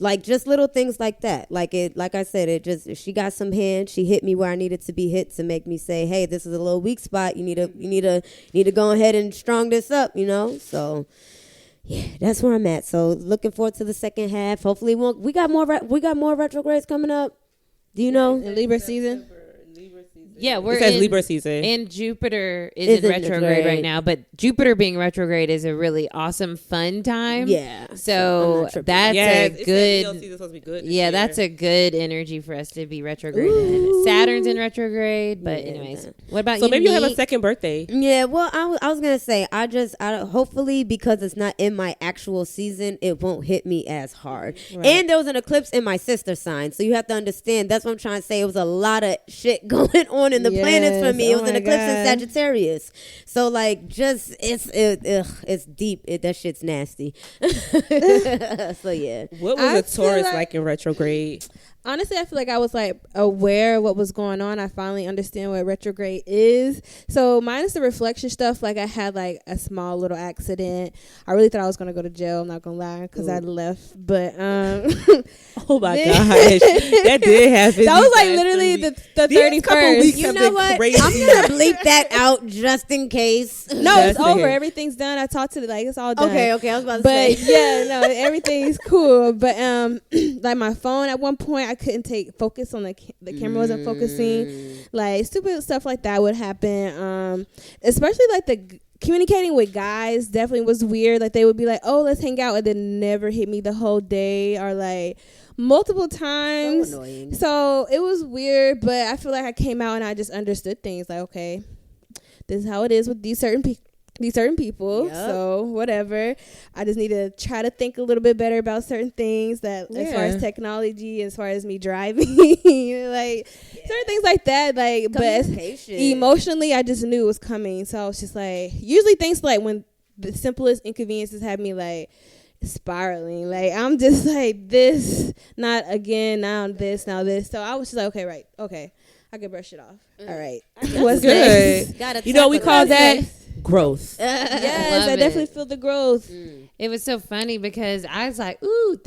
Like just little things like that. Like I said, she got some hands. She hit me where I needed to be hit to make me say, hey, this is a little weak spot. You need to go ahead and strong this up, you know? So yeah, that's where I'm at. So looking forward to the second half. Hopefully we got more retrogrades coming up. Do you know? In Libra season? Yeah, we're in Libra season. And Jupiter is in retrograde right now. But Jupiter being retrograde is a really awesome, fun time. Yeah. So that's a good. Supposed to be good yeah, that's a good energy for us to be retrograde in. Saturn's in retrograde. But anyways, what about you? So maybe you'll have a second birthday. Yeah, well, I was going to say, I hopefully because it's not in my actual season, it won't hit me as hard. Right. And there was an eclipse in my sister sign. So you have to understand, that's what I'm trying to say. It was a lot of shit going on in the planets for me. It was an eclipse in Sagittarius. So like just it's deep. That shit's nasty. So yeah. What was a Taurus like in retrograde? Honestly, I feel like I was like aware of what was going on. I finally understand what retrograde is. So minus the reflection stuff, like I had like a small little accident. I really thought I was going to go to jail. I'm not going to lie because I left. But oh my gosh, that did happen. That was like literally the 31st. You know what? Crazy. I'm going to bleep that out just in case. No, it's over. Everything's done. I talked to it's all done. Okay. I was about to say. But yeah, no, everything's cool. But like my phone at one point, I couldn't take focus on the camera wasn't focusing. Like stupid stuff like that would happen. Especially like the communicating with guys definitely was weird. Like they would be like, "Oh, let's hang out," and then never hit me the whole day, or like multiple times. So annoying. So it was weird, but I feel like I came out and I just understood things. Like, okay, this is how it is with these certain these certain people. Yep. So whatever. I just need to try to think a little bit better about certain things that as far as technology, as far as me driving, like certain things like that. Like, but emotionally, I just knew it was coming. So I was just like, usually things like when the simplest inconveniences have me like spiraling. Like I'm just like this, not again, now this, now this. So I was just like, okay, I can brush it off. All right, what's good? You know, we call that growth. Yes, I definitely feel the growth. It was so funny because I was like, ooh,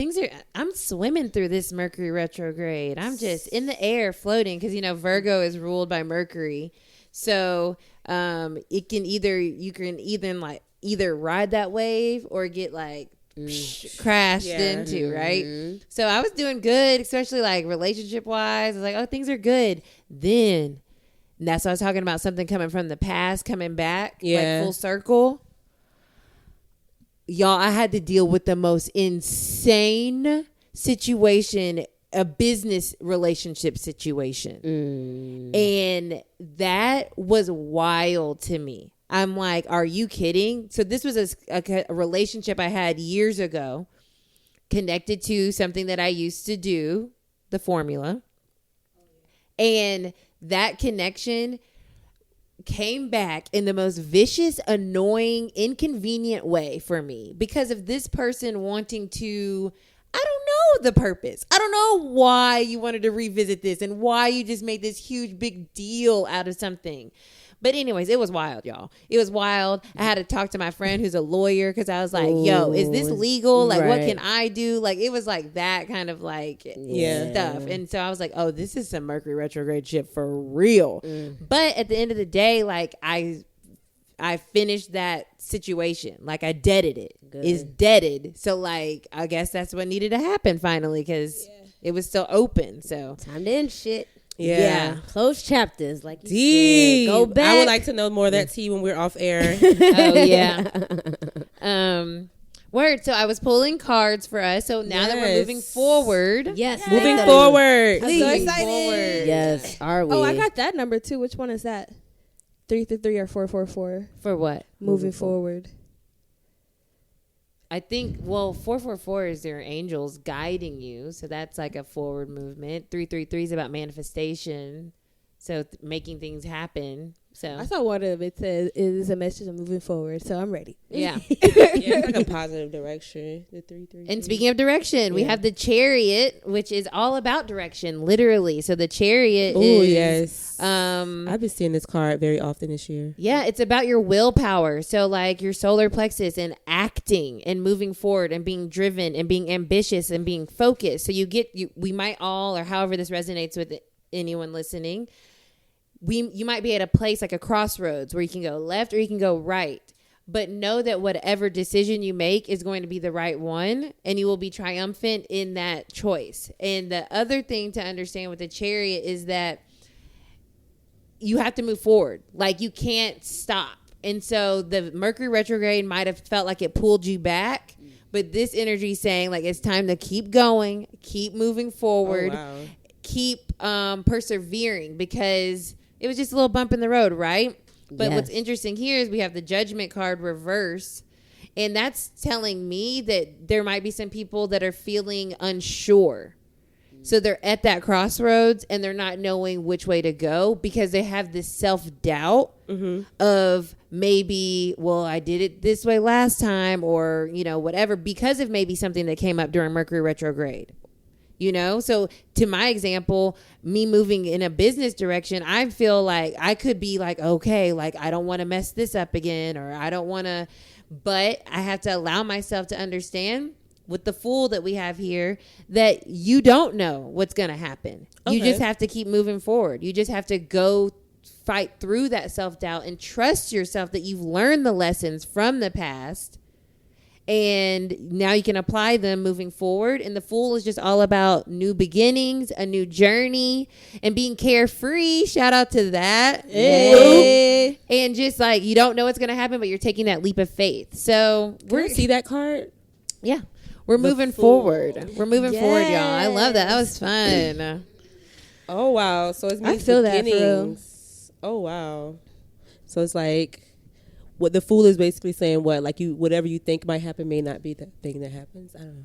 I'm swimming through this Mercury retrograde. I'm just in the air floating because, Virgo is ruled by Mercury. So you can either ride that wave or get like crashed into, right? So I was doing good, especially like relationship wise. I was like, oh, things are good. Then that's what I was talking about, something coming from the past, coming back, like full circle. Y'all, I had to deal with the most insane situation, a business relationship situation. And that was wild to me. I'm like, are you kidding? So this was a relationship I had years ago connected to something that I used to do, the formula. And that connection came back in the most vicious, annoying, inconvenient way for me because of this person wanting to, I don't know the purpose. I don't know why you wanted to revisit this and why you just made this huge, big deal out of something. But anyways, it was wild, y'all. It was wild. I had to talk to my friend who's a lawyer because I was like, yo, is this legal? Like, what can I do? Like, it was like that kind of like stuff. And so I was like, oh, this is some Mercury retrograde shit for real. But at the end of the day, like, I finished that situation. Like, I deaded it. It's deaded. So, like, I guess that's what needed to happen finally because it was still open. So time to end shit. Yeah. Close chapters. Like you said. Go back. I would like to know more of that tea when we're off air. Oh, yeah. Word. So I was pulling cards for us. So now that we're moving forward. Yes. Moving forward. I'm so excited. Yes. Are we? Oh, I got that number too. Which one is that? 333 or 444? For what? Moving forward. I think, 444 is your angels guiding you. So that's like a forward movement. 333 is about manifestation. So making things happen. So I saw one of it says is a message of moving forward. So I'm ready. Yeah. It's like a positive direction. The 333. And speaking of direction, we have the Chariot, which is all about direction, literally. So the Chariot is... Oh, yes. I've been seeing this card very often this year. Yeah, it's about your willpower. So like your solar plexus and acting and moving forward and being driven and being ambitious and being focused. So we might all, or however this resonates with anyone listening, you might be at a place like a crossroads where you can go left or you can go right. But know that whatever decision you make is going to be the right one, and you will be triumphant in that choice. And the other thing to understand with the Chariot is that you have to move forward. Like, you can't stop. And so the Mercury retrograde might have felt like it pulled you back, but this energy is saying, like, it's time to keep going, keep moving forward, keep persevering, because it was just a little bump in the road, right? But what's interesting here is we have the Judgment card reverse, and that's telling me that there might be some people that are feeling unsure. So they're at that crossroads and they're not knowing which way to go because they have this self-doubt of maybe, well, I did it this way last time, or, whatever, because of maybe something that came up during Mercury retrograde. So to my example, me moving in a business direction, I feel like I could be like, okay, like I don't want to mess this up again, or I don't want to, but I have to allow myself to understand with the Fool that we have here that you don't know what's going to happen. Okay. You just have to keep moving forward. You just have to go fight through that self-doubt and trust yourself that you've learned the lessons from the past. And now you can apply them moving forward. And the Fool is just all about new beginnings, a new journey, and being carefree. Shout out to that. Hey. And just like, you don't know what's going to happen, but you're taking that leap of faith. So we're see that card. Yeah. We're moving forward. We're moving forward, y'all. I love that. That was fun. Oh, wow. So it's I feel beginnings. That for real. Oh, wow. So it's like what the Fool is basically saying, what, like, you, whatever you think might happen may not be the thing that happens. I don't know.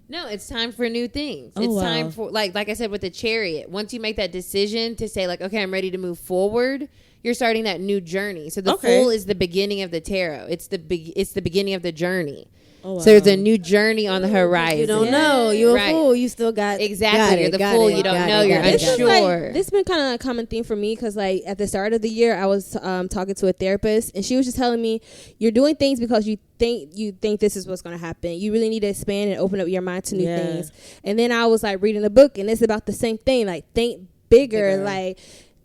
No, it's time for new things. Oh, It's wow. time for, like I said with the Chariot, once you make that decision to say, like, okay, I'm ready to move forward, you're starting that new journey. So the Fool is the beginning of the tarot. It's the beginning of the journey. Oh, wow. So there's a new journey on the horizon. You don't know. You're a fool. You still got exactly. You're the fool. You don't know. You're unsure. This has been kind of a common theme for me because, like, at the start of the year, I was talking to a therapist, and she was just telling me, "You're doing things because you think this is what's going to happen. You really need to expand and open up your mind to new things." And then I was like reading a book, and it's about the same thing. Like, think bigger. Like,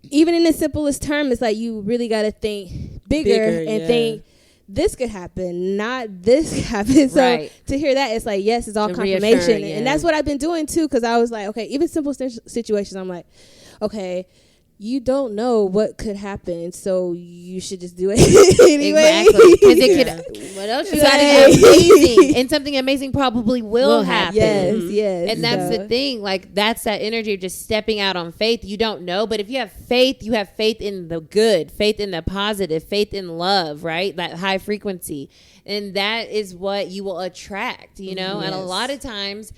even in the simplest term, it's like you really got to think bigger and think, this could happen, not this could happen. So to hear that, it's like, yes, it's all confirmation. And that's what I've been doing too, because I was like, okay, even simple situations, I'm like, okay, you don't know what could happen, so you should just do it anyway. Exactly. Because it could, what else you something amazing, and something amazing probably will happen. Yes. And that's the thing. Like, that's that energy of just stepping out on faith. You don't know, but if you have faith in the good, faith in the positive, faith in love, right? That high frequency. And that is what you will attract, you know? And a lot of times,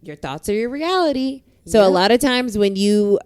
your thoughts are your reality. So a lot of times when you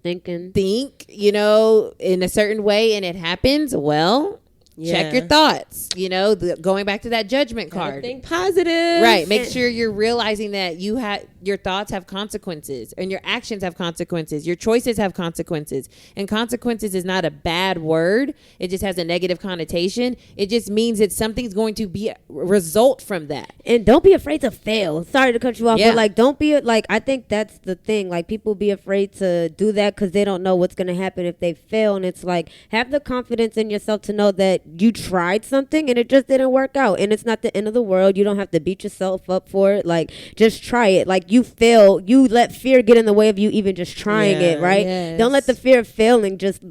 think, you know, in a certain way and it happens, well, check your thoughts, you know, going back to that judgment card. Think positive. Right. Make sure you're realizing that your thoughts have consequences and your actions have consequences. Your choices have consequences. And consequences is not a bad word. It just has a negative connotation. It just means that something's going to be a result from that. And don't be afraid to fail. Sorry to cut you off, but like, don't be like, I think that's the thing. Like, people be afraid to do that because they don't know what's going to happen if they fail. And it's like, have the confidence in yourself to know that you tried something and it just didn't work out. And it's not the end of the world. You don't have to beat yourself up for it. Like, just try it. Like, you fail, you let fear get in the way of you even just trying it, right? Don't let the fear of failing just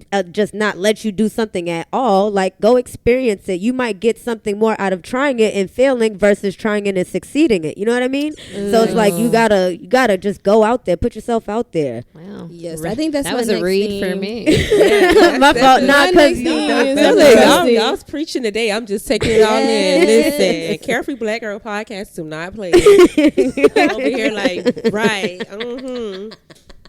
not let you do something at all. Like, go experience it. You might get something more out of trying it and failing versus trying it and succeeding it. You know what I mean? So it's like, you gotta just go out there, put yourself out there. Wow. Yes, I think that was a read for me. My fault, not because y'all was preaching today. I'm just taking it all in. Listen, Carefree Black Girl podcast, do not play. Over here, like, right.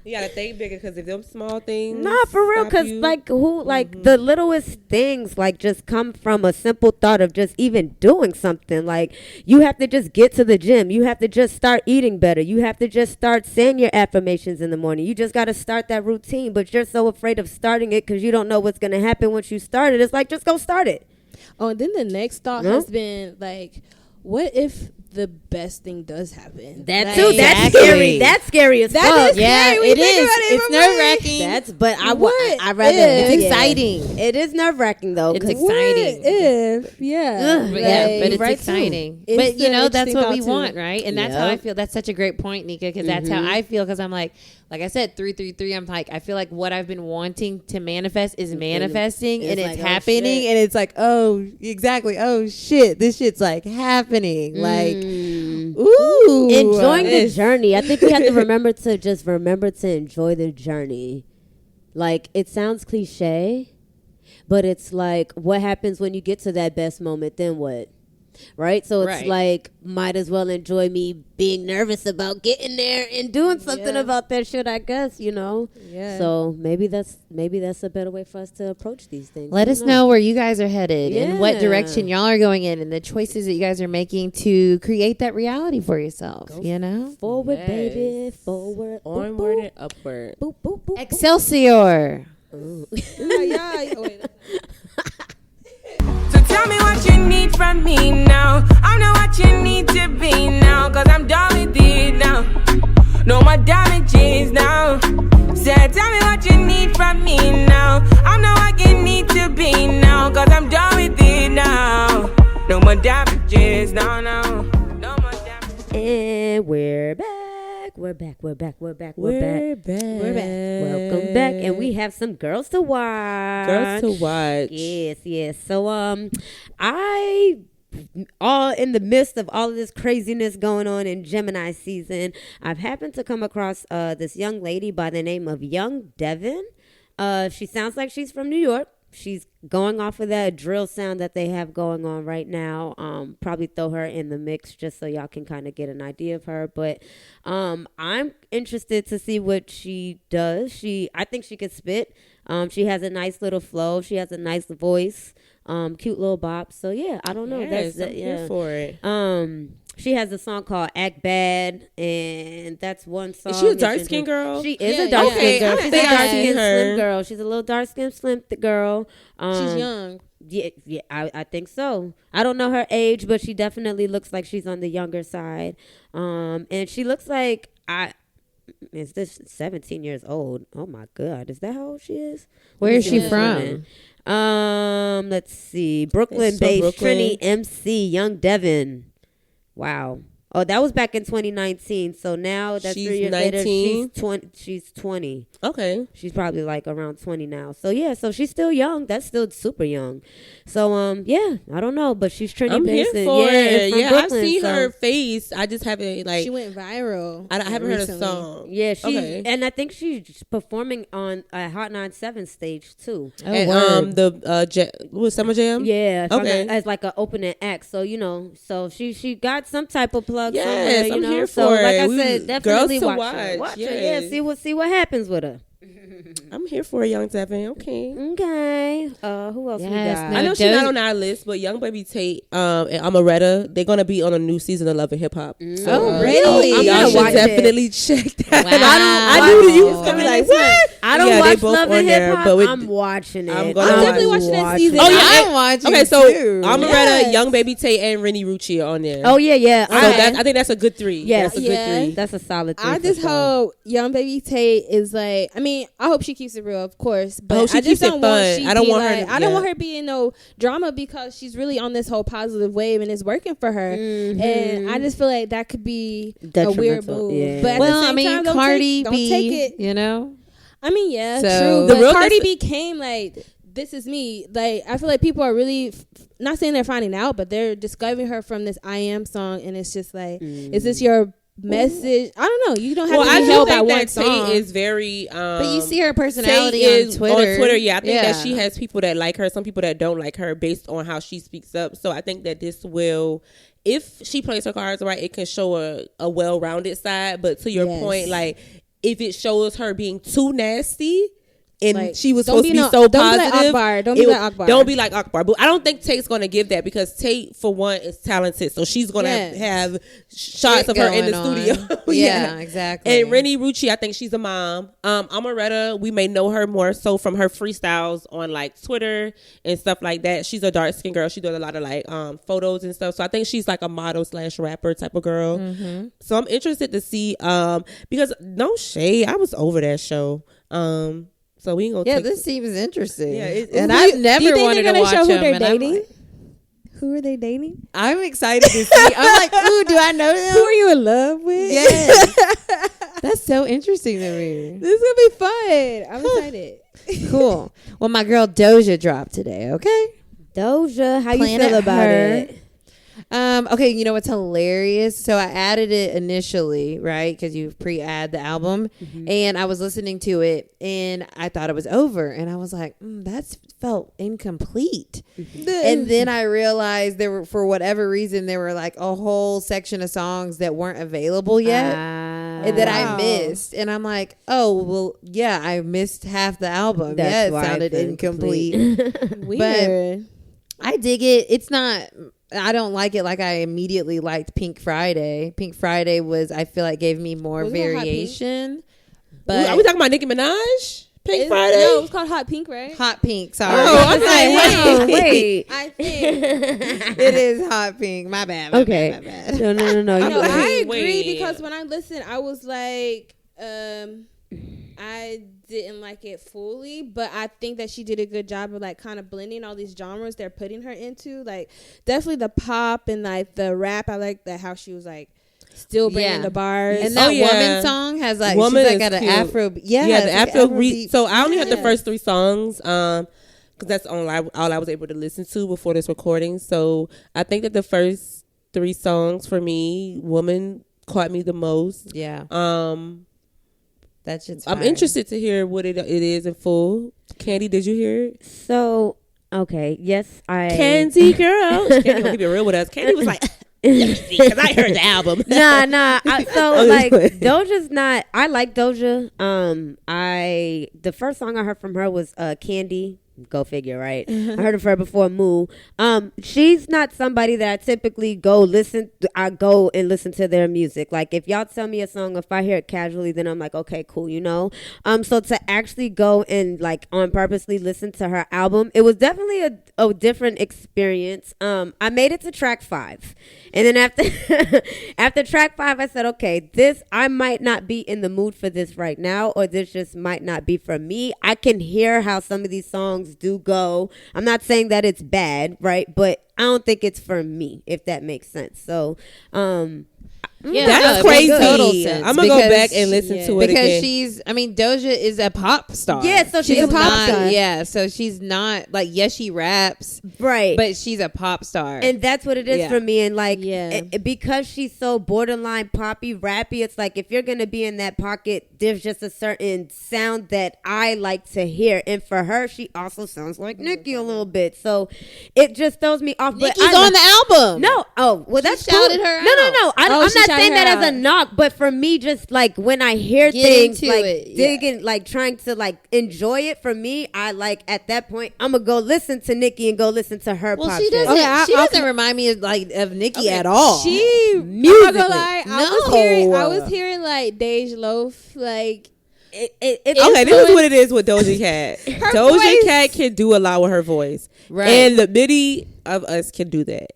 You gotta think bigger, because if them small things, nah, for real, because like the littlest things like just come from a simple thought of just even doing something. Like, you have to just get to the gym. You have to just start eating better. You have to just start saying your affirmations in the morning. You just gotta start that routine, but you're so afraid of starting it because you don't know what's gonna happen once you start it. It's like, just go start it. Oh, and then the next thought has been like, what if the best thing does happen? That too. That's scary. That's scary as fuck. That is yeah, scary. it is. It's nerve wracking. But I rather. It's exciting. It is nerve wracking though. It's exciting. But it's exciting. But you know, that's what we want, right? And that's how I feel. That's such a great point, Nika, because that's how I feel. Because I'm like I said, 333. I'm like, I feel like what I've been wanting to manifest is manifesting, and it's happening, and it's like, oh, exactly. Oh shit, this shit's like happening, like. Ooh, enjoying the journey. I think we have to remember to enjoy the journey. Like, it sounds cliche, but it's like, what happens when you get to that best moment? Then what? Right? So it's like, might as well enjoy me being nervous about getting there and doing something about that shit, I guess, you know? Yeah. So maybe that's a better way for us to approach these things. Let us know where you guys are headed and what direction y'all are going in and the choices that you guys are making to create that reality for yourself, you know? Forward, baby. Forward. Onward and upward. Boop, boop, boop. Excelsior. So tell me what you need from me now. I'm not what you need to be now, cause I'm done with it now. No more damages now. Said tell me what you need from me now. I'm not what you need to be now, cause I'm done with it now. No more damages now, now. No more damages. And we're back. We're back. Welcome back. And we have some girls to watch. Yes. So I all in the midst of all of this craziness going on in Gemini season, I've happened to come across this young lady by the name of Young Devin. She sounds like she's from New York. she's going off of that drill sound that they have going on right now. Probably throw her in the mix just so y'all can kind of get an idea of her. But I'm interested to see what she does. I think she could spit. She has a nice little flow. She has a nice voice. Cute little bop. So yeah, I don't know. Yes, I'm here for it. She has a song called Act Bad, and that's one song. Is she a dark-skinned girl? She is a dark-skinned girl. She's a dark-skinned her. slim girl. She's a little dark-skinned slim girl. She's young. Yeah, I think so. I don't know her age, but she definitely looks like she's on the younger side. And she looks like is this 17 years old? Oh my God, is that how old she is? Where is she from? Let's see. Brooklyn-based Trini MC Young Devin. Wow. Oh, that was back in 2019. So now that's 3 years later. She's 20. Okay. She's probably like around 20 now. So yeah, so she's still young. That's still super young. So yeah, I don't know, but she's Trini. I'm here for it. Yeah, Brooklyn, I've seen her face. I just haven't she went viral. I haven't heard a song. Yeah, and I think she's performing on a Hot 97 stage too. Oh, and the Summer Jam. Yeah. Okay. As like an opening act. So so she got some type of plug. Yes, I'm here so for like it. I said, definitely girls to watch her. Watch her. Yes. Yeah, see what happens with her. I'm here for a Young Devin. Okay. Who else we got? I know she's not on our list, but Young Baby Tate and Amaretta, they're gonna be on a new season of Love and Hip Hop. So, really? Y'all should definitely check that. Wow. I knew you was gonna be like, what? I don't watch Love and Hip Hop. I'm watching it. I'm definitely watching that season. Oh yeah, I'm watching. Okay, so too. Amaretta, Young Baby Tate, and Rennie Rucci are on there. Oh yeah. So I think that's a good 3. Yes, that's a good 3. That's a solid 3. I just hope Young Baby Tate is like. I mean, I hope she keeps it real, of course. But I just don't want. I don't want her. I don't want her being no drama because she's really on this whole positive wave and it's working for her. Mm-hmm. And I just feel like that could be a weird move. Yeah. But at the same time, Cardi don't take it. You know. I mean, yeah, So, true. But Cardi became like, this is me. Like, I feel like people are really not saying they're finding out, but they're discovering her from this I Am song, and it's just like, is this your message? I don't know. You don't have to be held by one song. Tate is very but you see her personality on Twitter. Yeah, I think that she has people that like her, some people that don't like her based on how she speaks up. So I think that this will, if she plays her cards right, it can show a well-rounded side. But to your point, like, if it shows her being too nasty and like, she was supposed to be so positive, don't be like Akbar. Don't be like Akbar. But I don't think Tate's going to give that because Tate, for one, is talented. So she's going to have shots of her in the studio. Yeah, exactly. And Rennie Rucci, I think she's a mom. Amaretta, we may know her more so from her freestyles on like Twitter and stuff like that. She's a dark skinned girl. She does a lot of like photos and stuff. So I think she's like a model / rapper type of girl. Mm-hmm. So I'm interested to see because no shade, I was over that show. So we ain't gonna. Yeah, this seems interesting. Yeah, and I've never wanted to watch show who them. they're dating? Who are they dating? I'm excited to see. I'm like, ooh, do I know them? Who are you in love with? Yes. That's so interesting to me. This is gonna be fun. I'm excited. Cool. Well, my girl Doja dropped today. Okay. Doja, how you feel about it? Okay, you know what's hilarious? So I added it initially, right? Because you pre-add the album, and I was listening to it, and I thought it was over, and I was like, that felt incomplete. And then I realized there were, for whatever reason, there were like a whole section of songs that weren't available yet, and that I missed, and I'm like, oh well, yeah, I missed half the album. That's it sounded incomplete. Weird. But I dig it. It's not. I don't like it like I immediately liked Pink Friday. Pink Friday I feel like gave me more variation. But are we talking about Nicki Minaj? Pink Friday? No, it's called Hot Pink, right? Hot Pink, sorry. Oh, I was like, wait. I think it is Hot Pink. My bad. Okay. My bad. No. No, I agree because when I listened, I was like, I didn't like it fully, but I think that she did a good job of like kind of blending all these genres they're putting her into. Like definitely the pop and like the rap. I like that how she was like still bringing the bars. And that Woman song has like Woman she's like got an Afro. Yeah, the Afro beat. So I only had the first 3 songs. Because that's all I was able to listen to before this recording. So I think that the first 3 songs for me, Woman caught me the most. Yeah. That shit's I'm fire. interested to hear what it is in full. Candy, did you hear it? So, okay, yes, Candy girl. Candy gonna keep it real with us. Candy was like, because I heard the album. Nah. So like playing. Doja's not. I like Doja. The first song I heard from her was Candy. Go figure, right? I heard of her before Moo. She's not somebody that I typically go and listen to their music. Like if y'all tell me a song, if I hear it casually, then I'm like, okay, cool, you know. So to actually go and like on purposely listen to her album, it was definitely a different experience. I made it to track 5. And then after track 5, I said, okay, I might not be in the mood for this right now, or this just might not be for me. I can hear how some of these songs do go. I'm not saying that it's bad, right? But I don't think it's for me, if that makes sense. So, that's it crazy. makes total sense I'm gonna go back and listen to it because again. Doja is a pop star. Yeah, so she's a pop star. Yeah, so she's not like, yes, she raps, right? But she's a pop star, and that's what it is for me. And like, Yeah. Because she's so borderline poppy, rappy, it's like if you're gonna be in that pocket, there's just a certain sound that I like to hear. And for her, she also sounds like Nicki a little bit, so it just throws me off. Nicki's on the album. No, that's shouted cool. her out. No. I'm not saying that out. as a knock, but for me, just like when I hear Get things, into like it, digging, like trying to like enjoy it. For me, I like at that point, I'm gonna go listen to Nicki and go listen to her. Well, pop she shit. doesn't. She doesn't remind me of Nicki at all. I'm not gonna lie. No. I was hearing like Dej Loaf, like. Okay, this is what it is with Doja Cat. Doja Cat can do a lot with her voice, right? And the many of us can do that.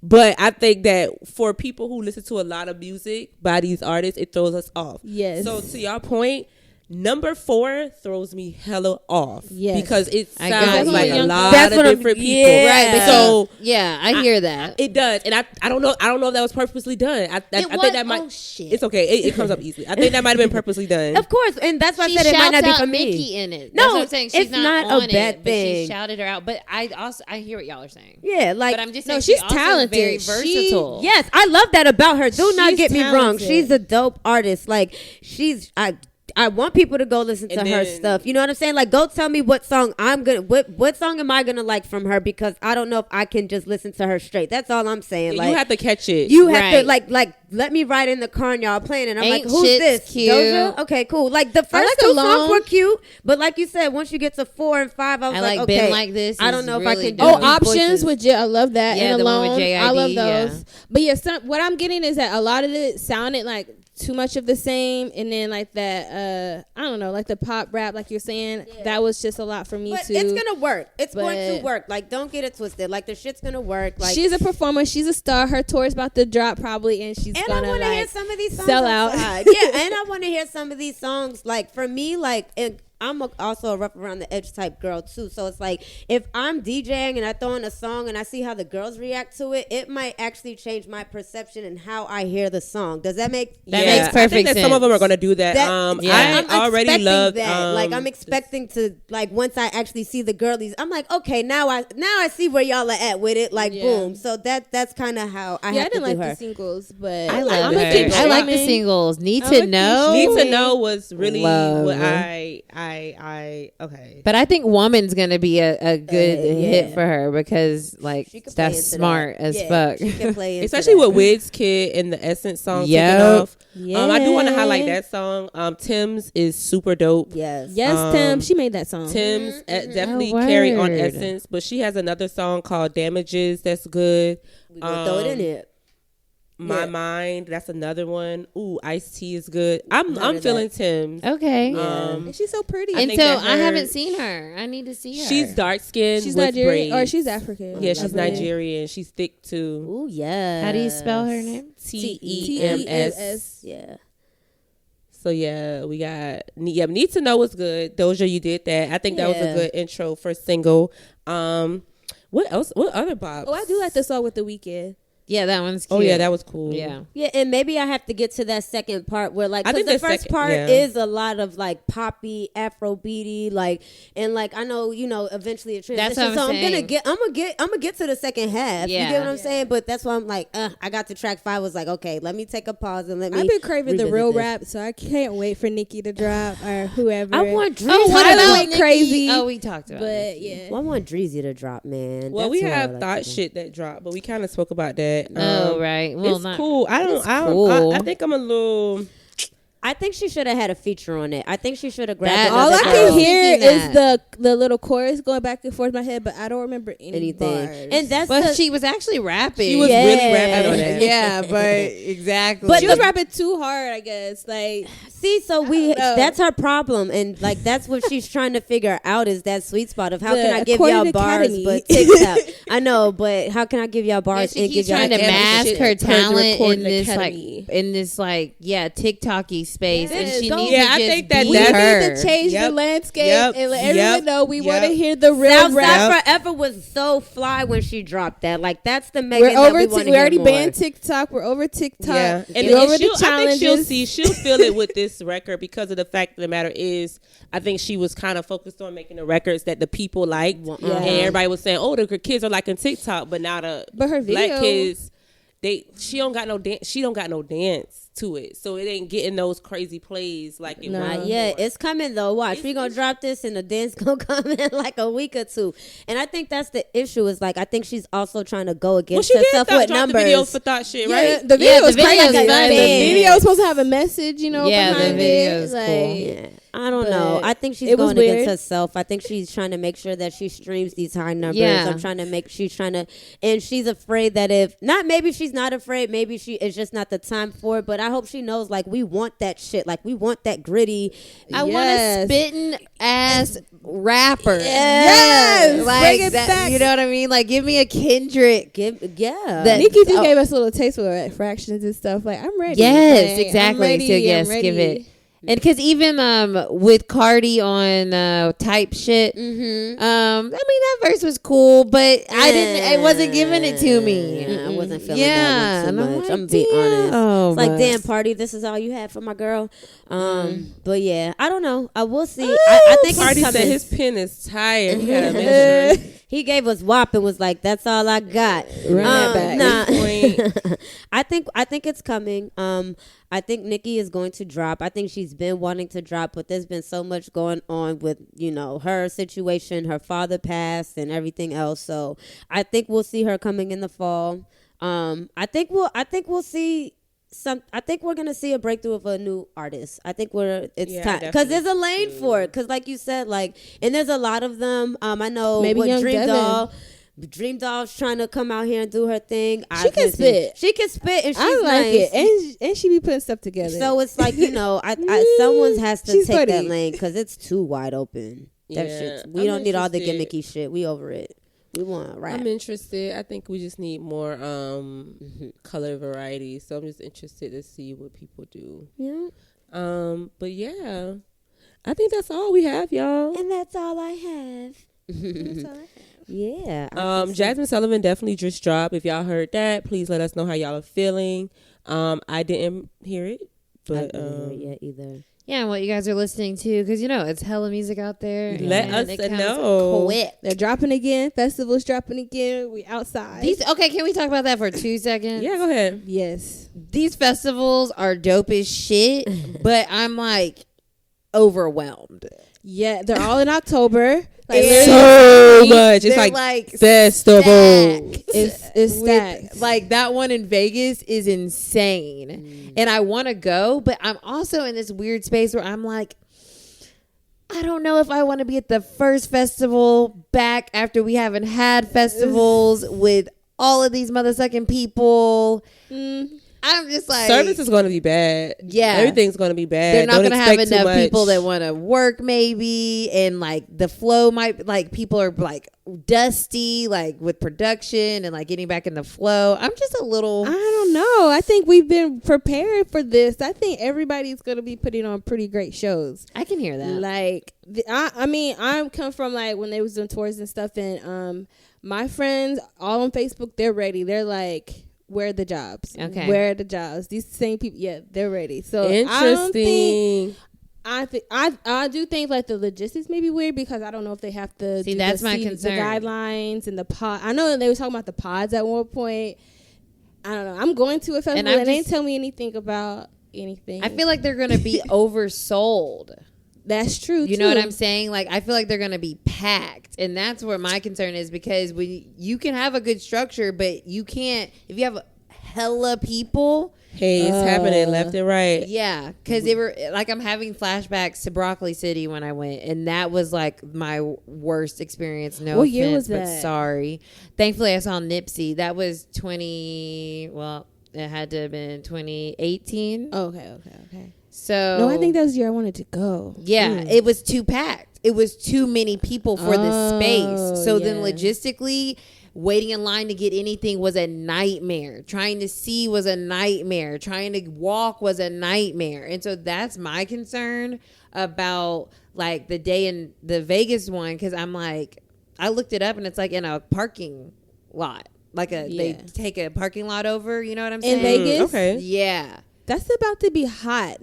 But I think that for people who listen to a lot of music by these artists, it throws us off. Yes. So to your point, number 4 throws me hella off. Yes. Because it I sounds got like you. a lot of different people. Right. So yeah, I hear that. It does. And I don't know if that was purposely done. I think that might. Oh shit. It's okay. It comes up easily. I think that might have been purposely done. Of course, and that's why I said it might not be for me. Nicki in it. No, That's what I'm saying. She's it's not on a bad it, thing. But she shouted her out. But I hear what y'all are saying. Yeah, like but I'm just saying she's also talented. very versatile. Yes, I love that about her. Do not She's get me wrong. talented. She's a dope artist. Like I want people to go listen to And her then- stuff. You know what I'm saying? Like, go tell me what song what song am I gonna like from her, because I don't know if I can just listen to her straight. That's all I'm saying. Yeah, you have to catch it. You have to like let me ride in the car and y'all playing, and I'm Ain't like, who's Shit's this? cute. Doja? Okay, cool. Like the first like 2 Alone. songs were cute, but like you said, once you get to 4 and 5, I was I like, like okay, Been Like This I don't is know if I really can do dope. Oh, these options voices. with I love that. Yeah, And the one Alone, with JID, I love yeah. those. But yeah, what I'm getting is that a lot of it sounded like too much of the same, and then like that I don't know, like the pop rap, like you're saying, that was just a lot for me But too. it's gonna work. It's going to But- work. Like, don't get it twisted. Like, the shit's gonna work. Like, She's a performer. She's a star. Her tour's about to drop probably, and she's and gonna I want to hear like some of these songs sell out. outside. Yeah, and I want to hear some of these songs. Like, for me, like, I'm also a rough around the edge type girl too. So it's like, if I'm DJing and I throw in a song and I see how the girls react to it, it might actually change my perception and how I hear the song. Does that make That makes I think perfect that sense. some of them are going to do that. I'm I already expecting love that. Like, I'm expecting to, like, once I actually see the girlies, I'm like, okay, now I see where y'all are at with it. Like, boom. So that's kind of how I Yeah, have I didn't to do like her. the singles, but I love I'm gonna her. keep I like the streaming. singles. Need I'm to gonna keep know. Need to streaming. know was really Love. what I okay. But I think Woman's gonna be a good hit yeah. for her because like She could play that's into smart that. as Yeah, fuck. She can play into Especially that. with Wiz Kid and the Essence song Yep. taking off. I do want to Yeah. highlight that song. Tim's is super dope. Yes. Yes, Tim. She made that song. Tim's definitely Oh, carry on word. Essence, but she has another song called Damages that's good. We gonna throw it in here. My Yeah. Mind, that's another one. Ooh, Ice-T is good. I'm None of feeling that. Tim's. Okay. And she's so pretty. I And think so that I her- haven't seen her. I need to see her. She's dark skinned. She's with Nigerian, or braids. she's African. Yeah, I she's believe. Nigerian. She's thick too. Ooh, yeah. How do you spell her name? TEMS. Yeah. So yeah, we got Need to Know was good. Doja, you did that. I think that was a Yeah. good intro for single. What else? What other bops? Oh, I do like the song with The Weeknd. Yeah, that one's cute. Oh yeah, that was cool. Yeah. Yeah, and maybe I have to get to that second part where like, I because think the the first second- part yeah. is a lot of like poppy, Afrobeaty, like, and like I know eventually it transitions. That's what I'm so saying. I'm gonna get to the second half. Yeah. You get what I'm saying? But that's why I'm like, I got to track 5. Was like, okay, let me take a pause and let me. I've been craving the revisit real this. rap, so I can't wait for Nicki to drop or whoever. I want Dreezy. Oh, what Tyler about went Nicki? crazy. Oh, we talked about it. But yeah. Well, I want Dreezy to drop, man. Well, That's we who I have like thought to do. shit that dropped, but we kind of spoke about that. Oh, right. Well, it's not cool. I think I'm a little. I think she should have had a feature on it. I think she should have grabbed That- All another I girl. can hear Thinking is the little chorus going back and forth in my head, but I don't remember any anything. bars. And that's But the, she was actually rapping. She was really rapping on that. Yeah, but exactly. but she was rapping too hard, I guess. Like, see, so we don't know. that's her problem, and like that's what she's trying to figure out is that sweet spot of how The can I give According y'all to bars, Academy. but TikTok. I know, but how can I give y'all bars she and keeps give y'all trying to mask shit her per the talent in Recording this Academy. TikTok-y space, and Yes. she So- needs Yeah, to I just think that be we that's- need to change Yep. the landscape Yep. and let everyone Yep. know we want to Yep. hear the real Southside rap. Forever was so fly when she dropped that. Like that's the Megan We're that over. we want to We already more. banned TikTok. We're over TikTok. Yeah, and We're over the I think challenges. she'll feel it with this record because of the fact of the matter is, I think she was kind of focused on making the records that the people liked, Yeah. and everybody was saying, "Oh, the kids are liking TikTok," but now the But her black video- kids, she don't got no dance to it, so it ain't getting those crazy plays like it No. was. Not yet. It's coming though. Watch, we gonna drop this and the dance gonna come in like a week or two. And I think that's the issue. Is like I think she's also trying to go Well, against she did herself with drop the numbers. videos for thought shit, Yeah, right? the video was the crazy. video's Like, fun. the Yeah. video was supposed to have a message, Yeah, the behind video's it. cool. Like, Yeah. I don't But know. I think she's it was going against weird. herself. I think she's trying to make sure that she streams these high numbers. Yeah. And she's afraid that maybe she's not afraid. Maybe it's just not the time for it. But I hope she knows, like, we want that shit. Like, we want that gritty. I want Yes. a spitting ass rapper. Yes. Like Bring it that, back. you know what I mean? Like, give me a Kendrick. Yeah. That- Nikki just oh. gave us a little taste of fractions and stuff. Like, I'm ready. Yes, Like, exactly. I'm ready, So yes, I'm ready. give it. And because even with Cardi on type shit, Mm-hmm. I mean that verse was cool, but it wasn't giving it to me. Yeah, I wasn't feeling Yeah, that and one I'm too like, much. I'm being honest. Oh, It's like, but- damn, Party, this is all you had for my girl. But yeah, I don't know. I will see. I think Party it's said coming. his pen is tired. He gotta make sure. He gave us WAP and was like, "That's all I got." Run that back. Nah. I think it's coming. I think Nikki is going to drop. I think she's been wanting to drop, but there's been so much going on with her situation. Her father passed and everything else. So I think we'll see her coming in the fall. I think we'll see. I think we're gonna see a breakthrough of a new artist. I think it's time because there's a lane for it. Because like you said, and there's a lot of them. I know Maybe Young Dream Devin. Dream Doll's trying to come out here and do her thing. She can spit. She can spit, and she's I like nice. it, and she be putting stuff together. So it's like someone has to She's take that funny. lane because it's too wide open. That Yeah, shit. We I'm don't need all the interested. gimmicky shit. We over it. We want rap. I'm interested. I think we just need more color variety. So I'm just interested to see what people do. Yeah. But yeah, I think that's all we have, y'all. And that's all I have. Yeah. Jasmine Sullivan definitely just dropped. If y'all heard that, please let us know how y'all are feeling. I didn't hear it, but I didn't hear it yet either. Yeah, and what you guys are listening to, because it's hella music out there. Let and us it comes know. quick. They're dropping again. Festivals dropping again. We outside. Okay, can we talk about that for 2 seconds? Yeah, go ahead. Yes. These festivals are dope as shit, but I'm like overwhelmed. Yeah, they're all in October. Like, So much. It's They're like stacked. festival. It's stacked. Like that one in Vegas is insane. And I want to go, but I'm also in this weird space where I'm like, I don't know if I want to be at the first festival back after we haven't had festivals with all of these motherfucking people. I'm just like, Service is going to be bad. Yeah. Everything's going to be bad. they're not Don't going to have expect too enough much. people that want to work maybe, and like the flow might, like people are like dusty, like with production and like getting back in the flow. I'm just a little, I don't know. I think we've been prepared for this. I think everybody's going to be putting on pretty great shows. I can hear that. Like, I mean, I'm come from like when they was doing tours and stuff, and my friends all on Facebook, they're ready. They're like, Where are the jobs? Okay. Where are the jobs? These same people, yeah, they're ready. So Interesting. I do think like the logistics may be weird because I don't know if they have to See, that's my concern. The guidelines and the pod. I know that they were talking about the pods at one point. I don't know. I'm going to a festival and they didn't tell me anything about anything. I feel like they're going to be oversold. That's true. You know what I'm saying? Like, I feel like they're going to be packed. And that's where my concern is, because you can have a good structure, but you can't, if you have hella people. Hey, it's happening left and right. Yeah. Because they were, like, I'm having flashbacks to Broccoli City when I went. And that was, like, my worst experience. No what offense, year was but that? sorry. Thankfully, I saw Nipsey. That was it had to have been 2018. Oh, okay. So no, I think that was the year I wanted to go. Yeah, it was too packed. It was too many people for the space. So then logistically, waiting in line to get anything was a nightmare. Trying to see was a nightmare. Trying to walk was a nightmare. And so that's my concern about like the day in the Vegas one, because I'm like, I looked it up and it's like in a parking lot. Like they take a parking lot over, you know what I'm saying? In Vegas? Okay. Yeah. That's about to be hot.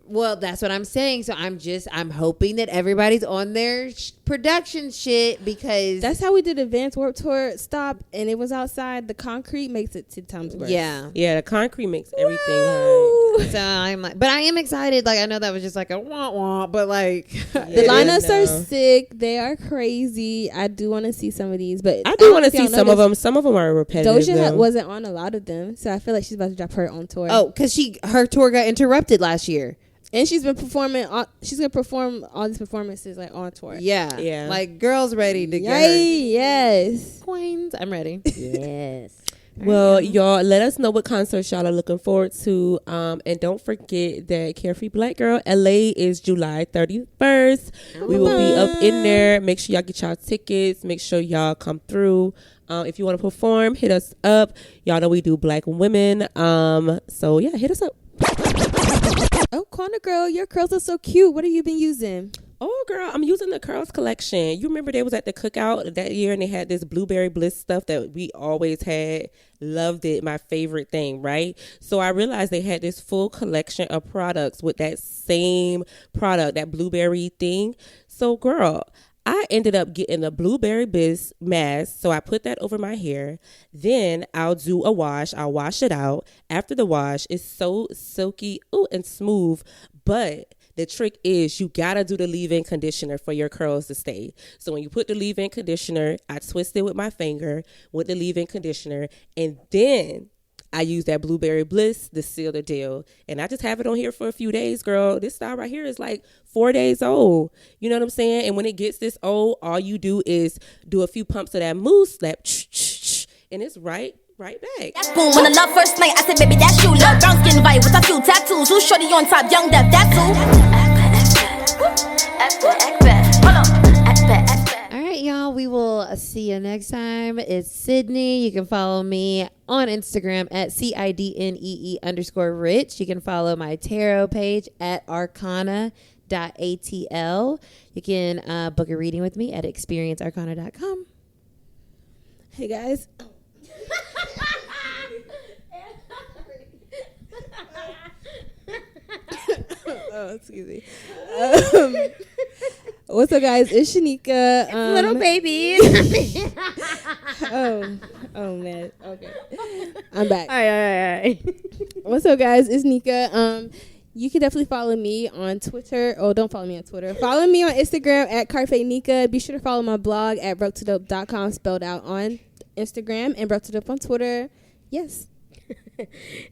Well, that's what I'm saying. So I'm hoping that everybody's on their production shit, because that's how we did Advanced Warped Tour stop, and it was outside. The concrete makes it 10 times worse. Yeah, the concrete makes everything hard. So I'm like, but I am excited. Like, I know that was just like a wah, but like the lineups are sick. They are crazy. I do want to see some of these, but I do want to see some of them. Some of them are repetitive. Doja wasn't on a lot of them, so I feel like she's about to drop her own tour. Oh, because her tour got interrupted last year. And she's been performing. She's gonna perform all these performances like on tour. Yeah. Like, girls ready to get her. Yes, queens. I'm ready. Yes. Well, y'all, let us know what concerts y'all are looking forward to. And don't forget that Carefree Black Girl LA is July 31st. We will be up in there. Make sure y'all get y'all tickets. Make sure y'all come through. If you want to perform, hit us up. Y'all know we do Black women. So yeah, hit us up. Oh, Corner Girl, your curls are so cute. What have you been using? Oh, girl, I'm using the Curls collection. You remember they was at the cookout that year and they had this Blueberry Bliss stuff that we always had. Loved it. My favorite thing, right? So I realized they had this full collection of products with that same product, that blueberry thing. So, girl, I ended up getting a Blueberry Bliss mask, so I put that over my hair. Then I'll do a wash. I'll wash it out. After the wash, it's so silky and smooth. But the trick is you got to do the leave-in conditioner for your curls to stay. So when you put the leave-in conditioner, I twist it with my finger with the leave-in conditioner, and then I use that Blueberry Bliss to seal the deal. And I just have it on here for a few days, girl. This style right here is like 4 days old. You know what I'm saying? And when it gets this old, all you do is do a few pumps of that mousse, and it's right back. Boom, when the love first night, I said, baby, that's you. Love brown skin vibe with a few tattoos. Who's shorty on top? Young Dev, that's All right, y'all, we will see you next time. It's Sydney. You can follow me on Instagram at CIDNEE_rich. You can follow my tarot page at arcana.atl. You can book a reading with me at experiencearcana.com. Hey, guys. Oh, excuse me. What's up, guys? It's Shanika. Little baby. Oh man. Okay, I'm back. All right. What's up, guys? It's Nika. You can definitely follow me on Twitter. Oh, don't follow me on Twitter. Follow me on Instagram at CarFreeBlackGirl. Be sure to follow my blog at broketodope.com, spelled out on Instagram, and broketodope on Twitter. Yes.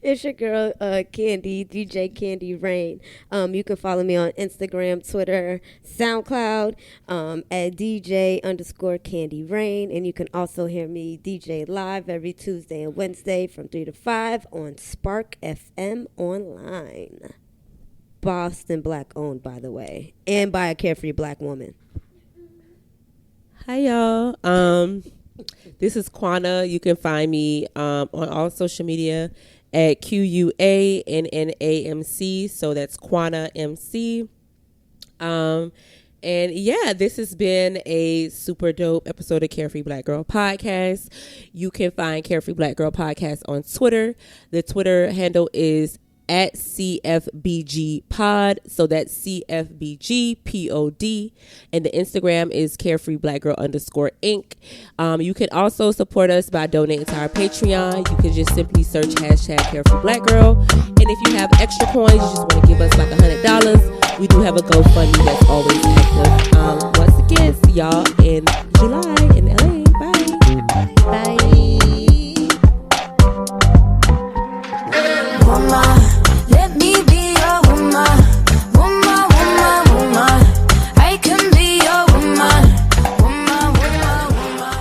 It's your girl, Candy, DJ Candy Rain. You can follow me on Instagram, Twitter, SoundCloud, at DJ_Candy Rain. And you can also hear me DJ live every Tuesday and Wednesday from 3 to 5 on Spark FM Online. Boston Black owned, by the way, and by a carefree Black woman. Hi, y'all. This is Quana. You can find me on all social media at QUANNAMC. So that's Quana MC. And yeah, this has been a super dope episode of Carefree Black Girl Podcast. You can find Carefree Black Girl Podcast on Twitter. The Twitter handle is at CFBG Pod. So that's CFBG POD. And the Instagram is CarefreeBlackGirl_Inc. You can also support us by donating to our Patreon. You can just simply search #CarefreeBlackGirl. And if you have extra coins, you just want to give us like $100, we do have a GoFundMe that's always active. Once again, see y'all in July in LA. Bye. Bye. Let me be your woman, woman, woman, woman. I can be your woman, woman, woman, woman.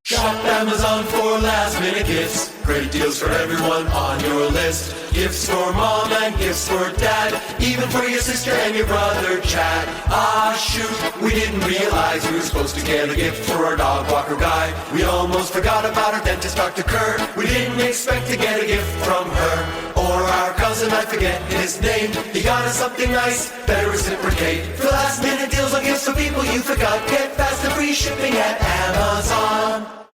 Shop Amazon for last minute gifts. Great deals for everyone on your list. Gifts for mom and gifts for dad. Even for your sister and your brother Chad. Ah shoot, we didn't realize we were supposed to get a gift for our dog walker guy. We almost forgot about our dentist Dr. Kerr. We didn't expect to get a gift from her. Or our cousin, I forget his name. He got us something nice, better reciprocate. For last minute deals on gifts for people you forgot. Get fast and free shipping at Amazon.